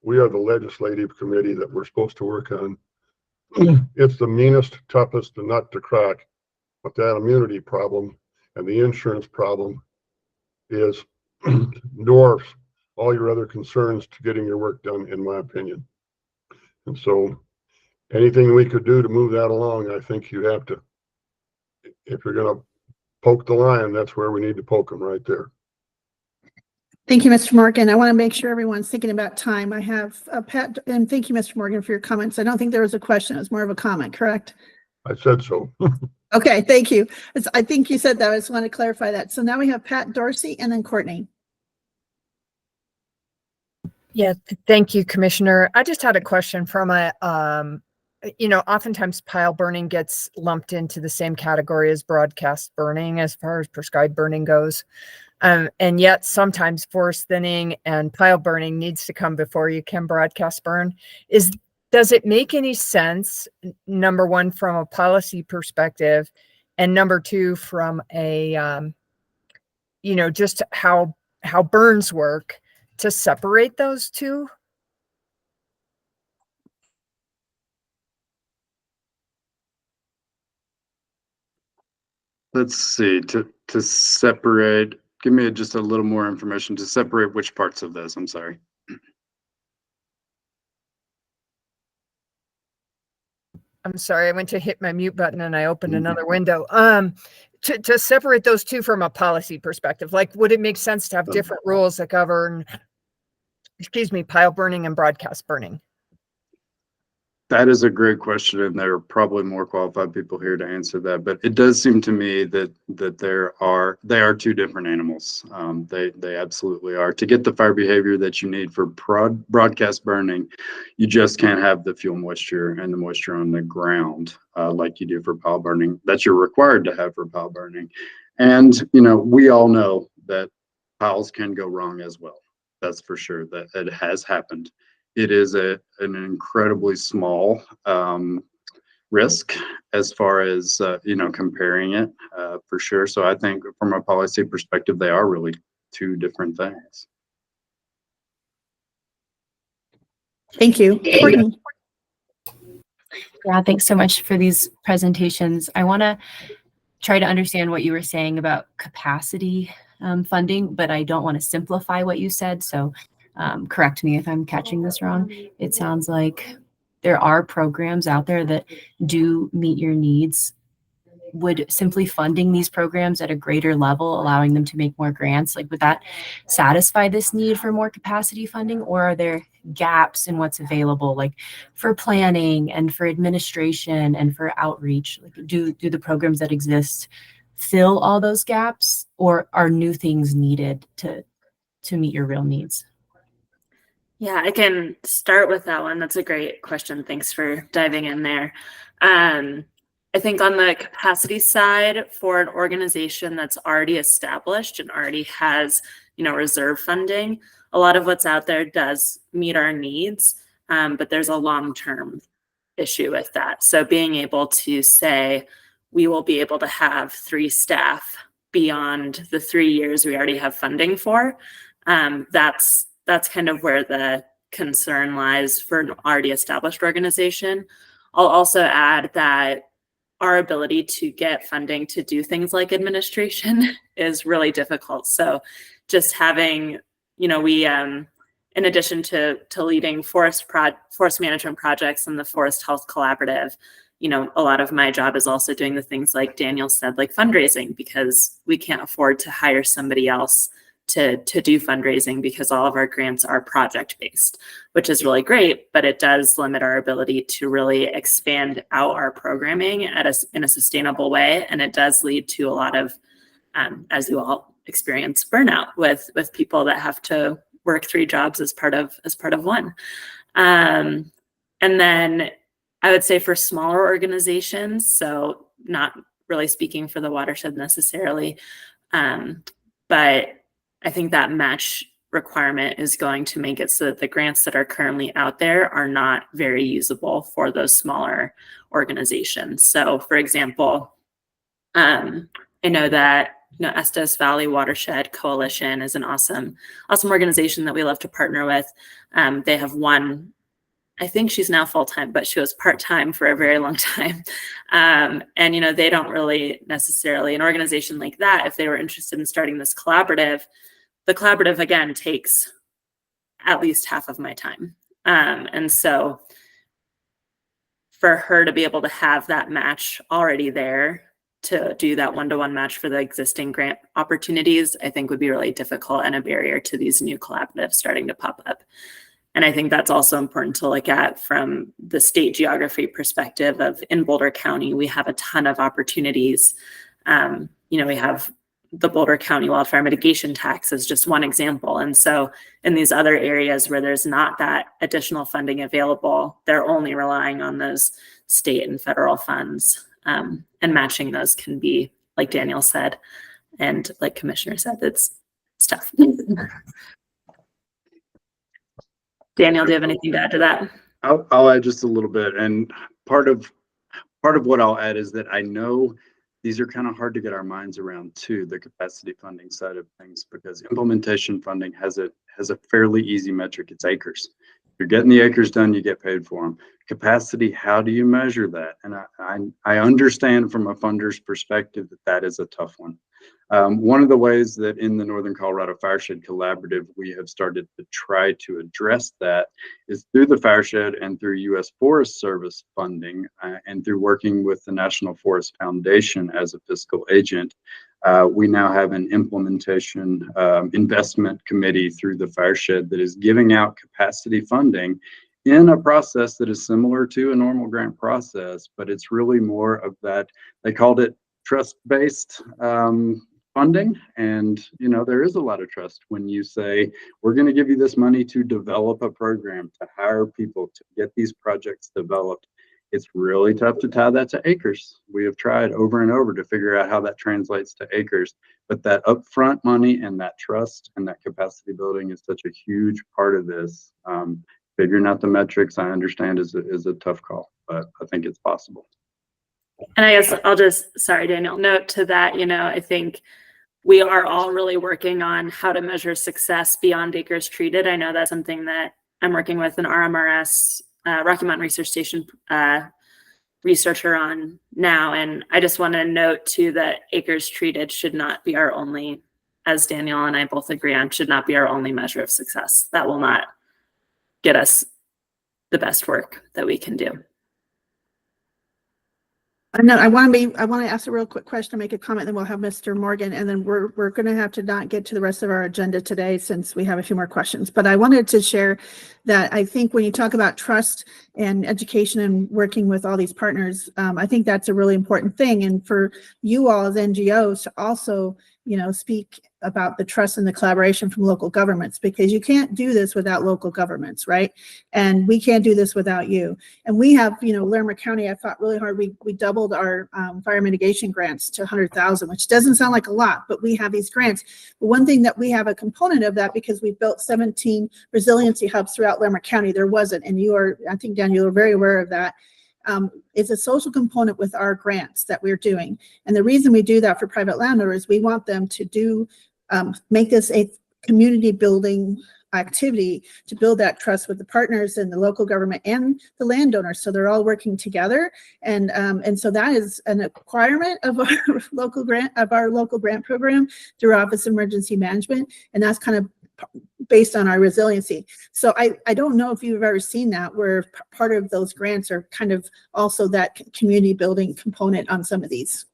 We are the legislative committee that we're supposed to work on. It's the meanest, toughest nut to crack, but that immunity problem and the insurance problem is dwarfs all your other concerns to getting your work done, in my opinion. And so anything we could do to move that along, I think you have to, if you're going to poke the lion, that's where we need to poke him, right there. Thank you, Mr. Morgan. I want to make sure everyone's thinking about time. I have Pat, and thank you, Mr. Morgan, for your comments. I don't think there was a question. It was more of a comment, correct? I said so. Okay, thank you. I think you said that. I just want to clarify that. So now we have Pat Dorsey and then Courtney. Yeah, thank you, Commissioner. I just had a question from oftentimes pile burning gets lumped into the same category as broadcast burning as far as prescribed burning goes. And yet sometimes forest thinning and pile burning needs to come before you can broadcast burn. Does it make any sense, number one, from a policy perspective, and number two, from a, just how burns work, to separate those two? Let's see, to separate, give me just a little more information to separate which parts of this, I'm sorry. I'm sorry, I went to hit my mute button and I opened another window. To separate those two from a policy perspective, like, would it make sense to have different rules that govern, pile burning and broadcast burning? That is a great question, and there are probably more qualified people here to answer that. But it does seem to me that they are two different animals. They absolutely are. To get the fire behavior that you need for broadcast burning, you just can't have the fuel moisture and the moisture on the ground like you do for pile burning, that you're required to have for pile burning. And we all know that piles can go wrong as well. That's for sure. That it has happened. It is an incredibly small risk as far as, comparing it for sure. So I think from a policy perspective, they are really two different things. Thank you. Courtney. Yeah, thanks so much for these presentations. I want to try to understand what you were saying about capacity funding, but I don't want to simplify what you said. So correct me if I'm catching this wrong. It sounds like there are programs out there that do meet your needs would simply funding these programs at a greater level, allowing them to make more grants, like would that satisfy this need for more capacity funding, or are there gaps in what's available, like for planning and for administration and for outreach? Like do the programs that exist fill all those gaps, or are new things needed to meet your real needs? Yeah, I can start with that one. That's a great question. Thanks for diving in there. I think on the capacity side, for an organization that's already established and already has, reserve funding, a lot of what's out there does meet our needs, but there's a long-term issue with that. So being able to say, we will be able to have 3 staff beyond the 3 years we already have funding for, that's kind of where the concern lies for an already established organization. I'll also add that our ability to get funding to do things like administration is really difficult. So just having, we, in addition to leading forest management projects and the Forest Health Collaborative, a lot of my job is also doing the things like Daniel said, like fundraising, because we can't afford to hire somebody else to do fundraising because all of our grants are project based, which is really great, but it does limit our ability to really expand out our programming in a sustainable way. And it does lead to a lot of, as you all experience, burnout with people that have to work 3 jobs as part of one. And then I would say for smaller organizations, so not really speaking for the watershed necessarily, but I think that match requirement is going to make it so that the grants that are currently out there are not very usable for those smaller organizations. So for example, I know that Estes Valley Watershed Coalition is an awesome organization that we love to partner with. They have one, I think she's now full-time, but she was part-time for a very long time. And, they don't really necessarily, an organization like that, if they were interested in starting this collaborative, the collaborative, again, takes at least half of my time. And so for her to be able to have that match already there to do that one-to-one match for the existing grant opportunities, I think would be really difficult and a barrier to these new collaboratives starting to pop up. And I think that's also important to look at from the state geography perspective of in Boulder County, we have a ton of opportunities. We have the Boulder County Wildfire Mitigation Tax is just one example. And so in these other areas where there's not that additional funding available, they're only relying on those state and federal funds. And matching those can be, like Daniel said, and like Commissioner said, it's tough. Daniel, do you have anything to add to that? I'll add just a little bit. And part of what I'll add is that I know these are kind of hard to get our minds around too, the capacity funding side of things, because implementation funding has a fairly easy metric. It's acres. If you're getting the acres done, you get paid for them. Capacity, how do you measure that? And I understand from a funder's perspective that is a tough one. One of the ways that in the Northern Colorado Fireshed Collaborative, we have started to try to address that is through the Fireshed and through U.S. Forest Service funding and through working with the National Forest Foundation as a fiscal agent. We now have an implementation investment committee through the Fireshed that is giving out capacity funding in a process that is similar to a normal grant process, but it's really more of that. They called it trust-based funding. And, there is a lot of trust when you say, we're going to give you this money to develop a program, to hire people, to get these projects developed. It's really tough to tie that to acres. We have tried over and over to figure out how that translates to acres, but that upfront money and that trust and that capacity building is such a huge part of this. Figuring out the metrics, I understand, is a tough call, but I think it's possible. And I guess I'll just, sorry, Daniel, note to that, I think we are all really working on how to measure success beyond acres treated. I know that's something that I'm working with an RMRS, Rocky Mountain Research Station researcher on now. And I just want to note too that acres treated should not be our only, as Daniel and I both agree on, should not be our only measure of success. That will not get us the best work that we can do. No, I want to ask a real quick question, make a comment, then we'll have Mr. Morgan, and then we're going to have to not get to the rest of our agenda today since we have a few more questions. But I wanted to share that I think when you talk about trust and education and working with all these partners, I think that's a really important thing. And for you all as NGOs to also, speak about the trust and the collaboration from local governments, because you can't do this without local governments, right? And we can't do this without you. And we have, Larimer County, I fought really hard. We doubled our fire mitigation grants to 100,000, which doesn't sound like a lot, but we have these grants. But one thing that we have a component of that, because we've built 17 resiliency hubs throughout Larimer County, there wasn't, and I think, Daniel, you're very aware of that. It's a social component with our grants that we're doing. And the reason we do that for private landowners, we want them to make this a community building activity to build that trust with the partners and the local government and the landowners. So they're all working together. And so that is an requirement of our local grant program through Office of Emergency Management. And that's kind of based on our resiliency. So I don't know if you've ever seen that, where part of those grants are kind of also that community building component on some of these.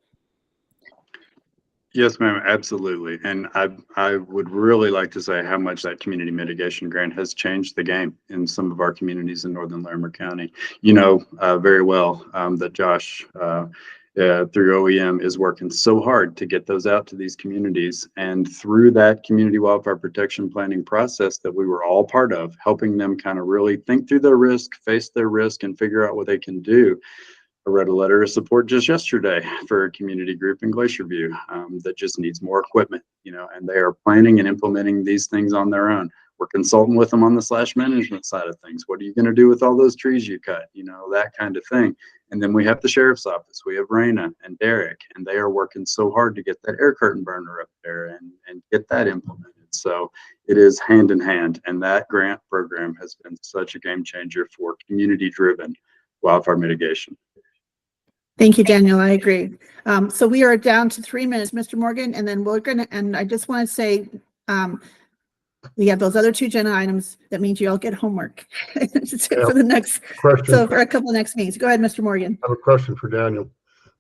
Yes, ma'am, absolutely. And I would really like to say how much that community mitigation grant has changed the game in some of our communities in northern Larimer County. You know very well that Josh through OEM is working so hard to get those out to these communities. And through that community wildfire protection planning process that we were all part of, helping them kind of really think through their risk, face their risk, and figure out what they can do. I read a letter of support just yesterday for a community group in Glacier View that just needs more equipment, and they are planning and implementing these things on their own. We're consulting with them on the slash management side of things. What are you going to do with all those trees you cut? That kind of thing. And then we have the sheriff's office. We have Raina and Derek, and they are working so hard to get that air curtain burner up there and get that implemented. So it is hand in hand. And that grant program has been such a game changer for community-driven wildfire mitigation. Thank you, Daniel. I agree. So we are down to 3 minutes, Mr. Morgan, and then and I just want to say, we have those other 2 agenda items. That means you all get homework for the next, Question. so for a couple of next meetings. Go ahead, Mr. Morgan. I have a question for Daniel.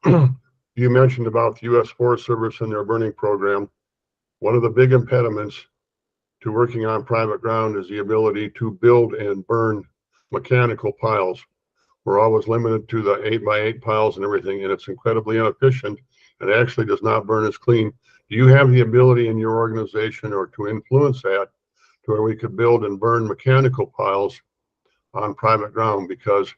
You mentioned about the U.S. Forest Service and their burning program. One of the big impediments to working on private ground is the ability to build and burn mechanical piles. We're always limited to the 8x8 piles and everything, and it's incredibly inefficient and actually does not burn as clean. Do you have the ability in your organization or to influence that to where we could build and burn mechanical piles on private ground? Because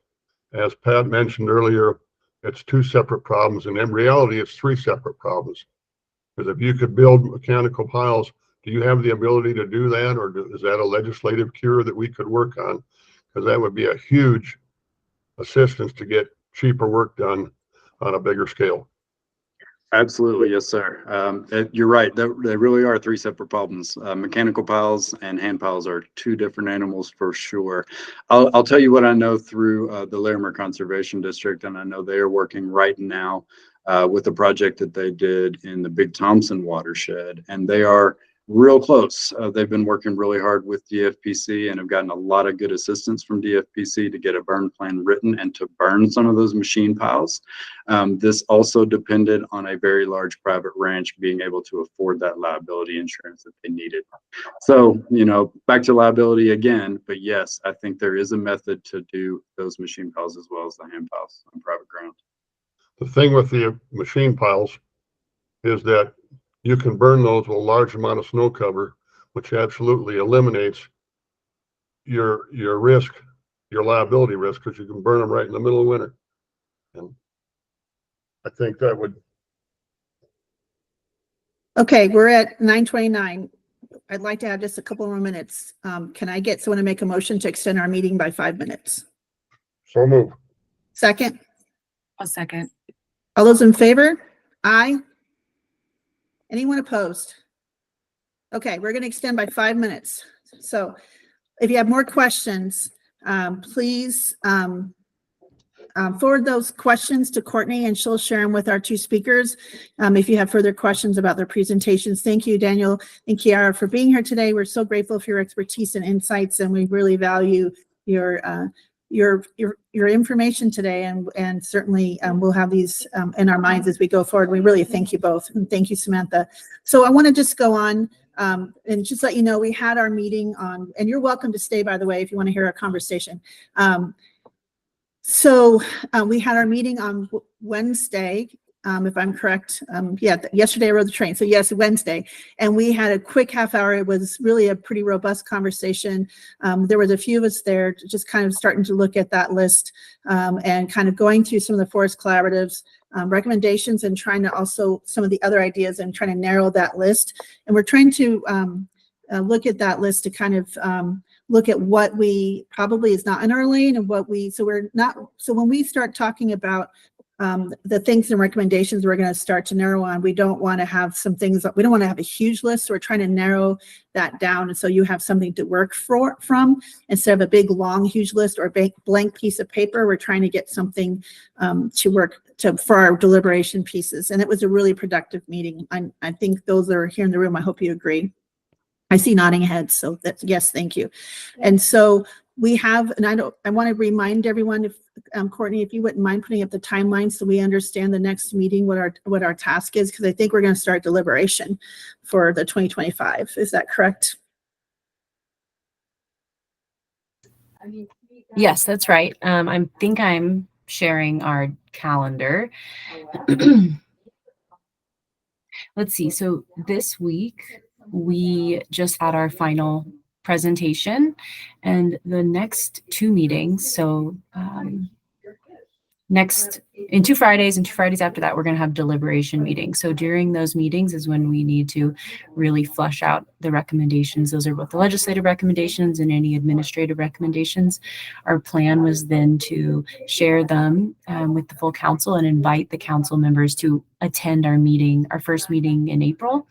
as Pat mentioned earlier, it's 2 separate problems, and in reality, it's 3 separate problems. Because if you could build mechanical piles, do you have the ability to do that, or is that a legislative cure that we could work on? Because that would be a huge assistance to get cheaper work done on a bigger scale. Absolutely. Yes, sir. You're right. They really are 3 separate problems. Mechanical piles and hand piles are 2 different animals for sure. I'll tell you what I know through the Larimer Conservation District, and I know they are working right now with a project that they did in the Big Thompson watershed, and they are real close. They've been working really hard with DFPC and have gotten a lot of good assistance from DFPC to get a burn plan written and to burn some of those machine piles. This also depended on a very large private ranch being able to afford that liability insurance that they needed. So, back to liability again, but yes, I think there is a method to do those machine piles as well as the hand piles on private ground. The thing with the machine piles is that you can burn those with a large amount of snow cover, which absolutely eliminates your risk, your liability risk, because you can burn them right in the middle of winter. And I think that would. Okay, we're at 9:29. I'd like to have just a couple more minutes. Can I get someone to make a motion to extend our meeting by 5 minutes? So move. Second? I'll second. All those in favor? Aye. Anyone opposed? Okay, we're going to extend by 5 minutes. So if you have more questions, please forward those questions to Courtney and she'll share them with our 2 speakers. If you have further questions about their presentations. Thank you, Daniel and Kiara, for being here today. We're so grateful for your expertise and insights, and we really value your your information today, and certainly we'll have these in our minds as we go forward. We really thank you both, and thank you, Samantha. So I want to just go on and just let you know we had our meeting on, and you're welcome to stay, by the way, if you want to hear our conversation. So we had our meeting on Wednesday. If I'm correct, yesterday I rode the train. So yes, Wednesday. And we had a quick half hour. It was really a pretty robust conversation. There was a few of us there just kind of starting to look at that list and kind of going through some of the Forest Collaborative's recommendations and trying to also some of the other ideas and trying to narrow that list. And we're trying to look at that list to kind of look at what we probably is not in our lane and what we, so when we start talking about the things and recommendations we're going to start to narrow on, we don't want to have some things, we don't want to have a huge list. So we're trying to narrow that down. And so you have something to work from instead of a big, long, huge list or a blank piece of paper. We're trying to get something to work for our deliberation pieces. And it was a really productive meeting. I think those that are here in the room, I hope you agree. I see nodding heads. So that's, yes, thank you. And so we have, and I want to remind everyone, if Courtney, if you wouldn't mind putting up the timeline so we understand the next meeting, what our task is, because I think we're going to start deliberation for the 2025. Is that correct? Yes, that's right. I think I'm sharing our calendar. Let's see. So this week we just had our final presentation, and the next two meetings, so next in 2 Fridays and 2 Fridays after that, we're going to have deliberation meetings. So during those meetings is when we need to really flush out the recommendations. Those are both the legislative recommendations and any administrative recommendations. Our plan was then to share them with the full council and invite the council members to attend our meeting, our first meeting in April,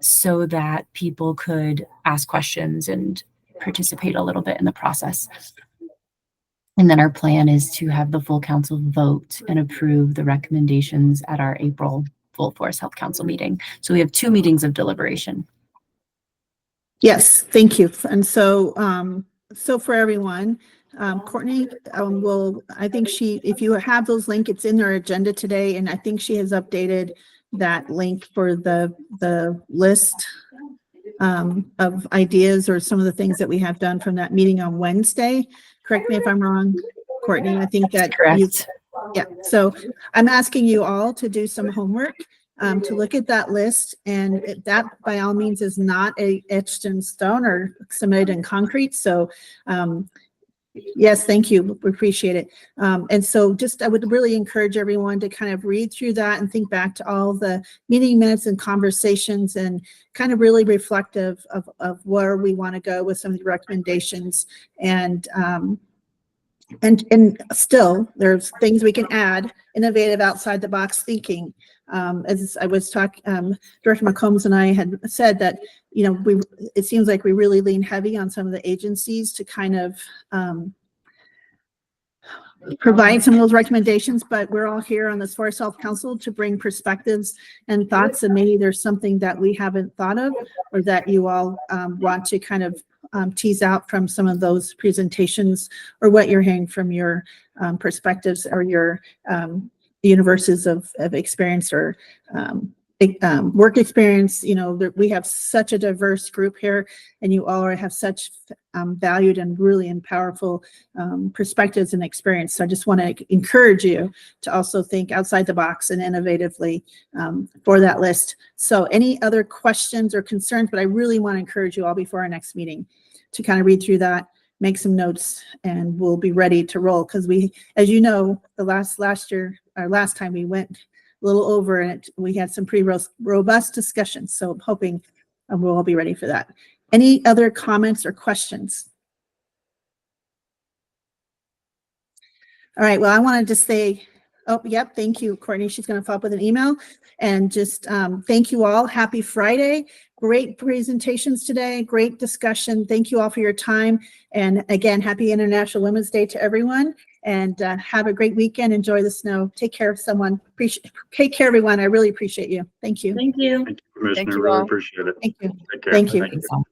so that people could ask questions and participate a little bit in the process. And then our plan is to have the full council vote and approve the recommendations at our April full Forest Health Council meeting. So we have 2 meetings of deliberation. Yes, thank you. And so, so for everyone, Courtney I think if you have those links, it's in their agenda today, and I think she has updated that link for the list of ideas or some of the things that we have done from that meeting on Wednesday. Correct me if I'm wrong, Courtney. I think that Correct. Yeah. So I'm asking you all to do some homework, to look at that list, and that by all means is not etched in stone or cemented in concrete. So yes, thank you. We appreciate it. And so I would really encourage everyone to kind of read through that and think back to all the meeting minutes and conversations and kind of really reflective of where we want to go with some of the recommendations. And still there's things we can add, innovative, outside the box thinking. As I was talking, Director McCombs and I had said that, it seems like we really lean heavy on some of the agencies to kind of provide some of those recommendations, but we're all here on this Forest Health Council to bring perspectives and thoughts, and maybe there's something that we haven't thought of or that you all want to kind of tease out from some of those presentations, or what you're hearing from your perspectives or your universes of experience or work experience. We have such a diverse group here, and you all have such valued and really powerful perspectives and experience. So I just want to encourage you to also think outside the box and innovatively for that list. So any other questions or concerns? But I really want to encourage you all before our next meeting to kind of read through that, make some notes, and we'll be ready to roll. Because we, as you know, the last time we went a little over, and we had some pretty robust discussions. So I'm hoping we'll all be ready for that. Any other comments or questions? All right. Well, I wanted to say, yep. Thank you, Courtney. She's going to follow up with an email. And just thank you all. Happy Friday. Great presentations today. Great discussion. Thank you all for your time. And again, happy International Women's Day to everyone. And have a great weekend. Enjoy the snow. Take care of someone. Take care, everyone. I really appreciate you. Thank you. Thank you. Thank you, Commissioner. Thank you Really all. appreciate it. Thank you. Take care. Thank you. Thank you.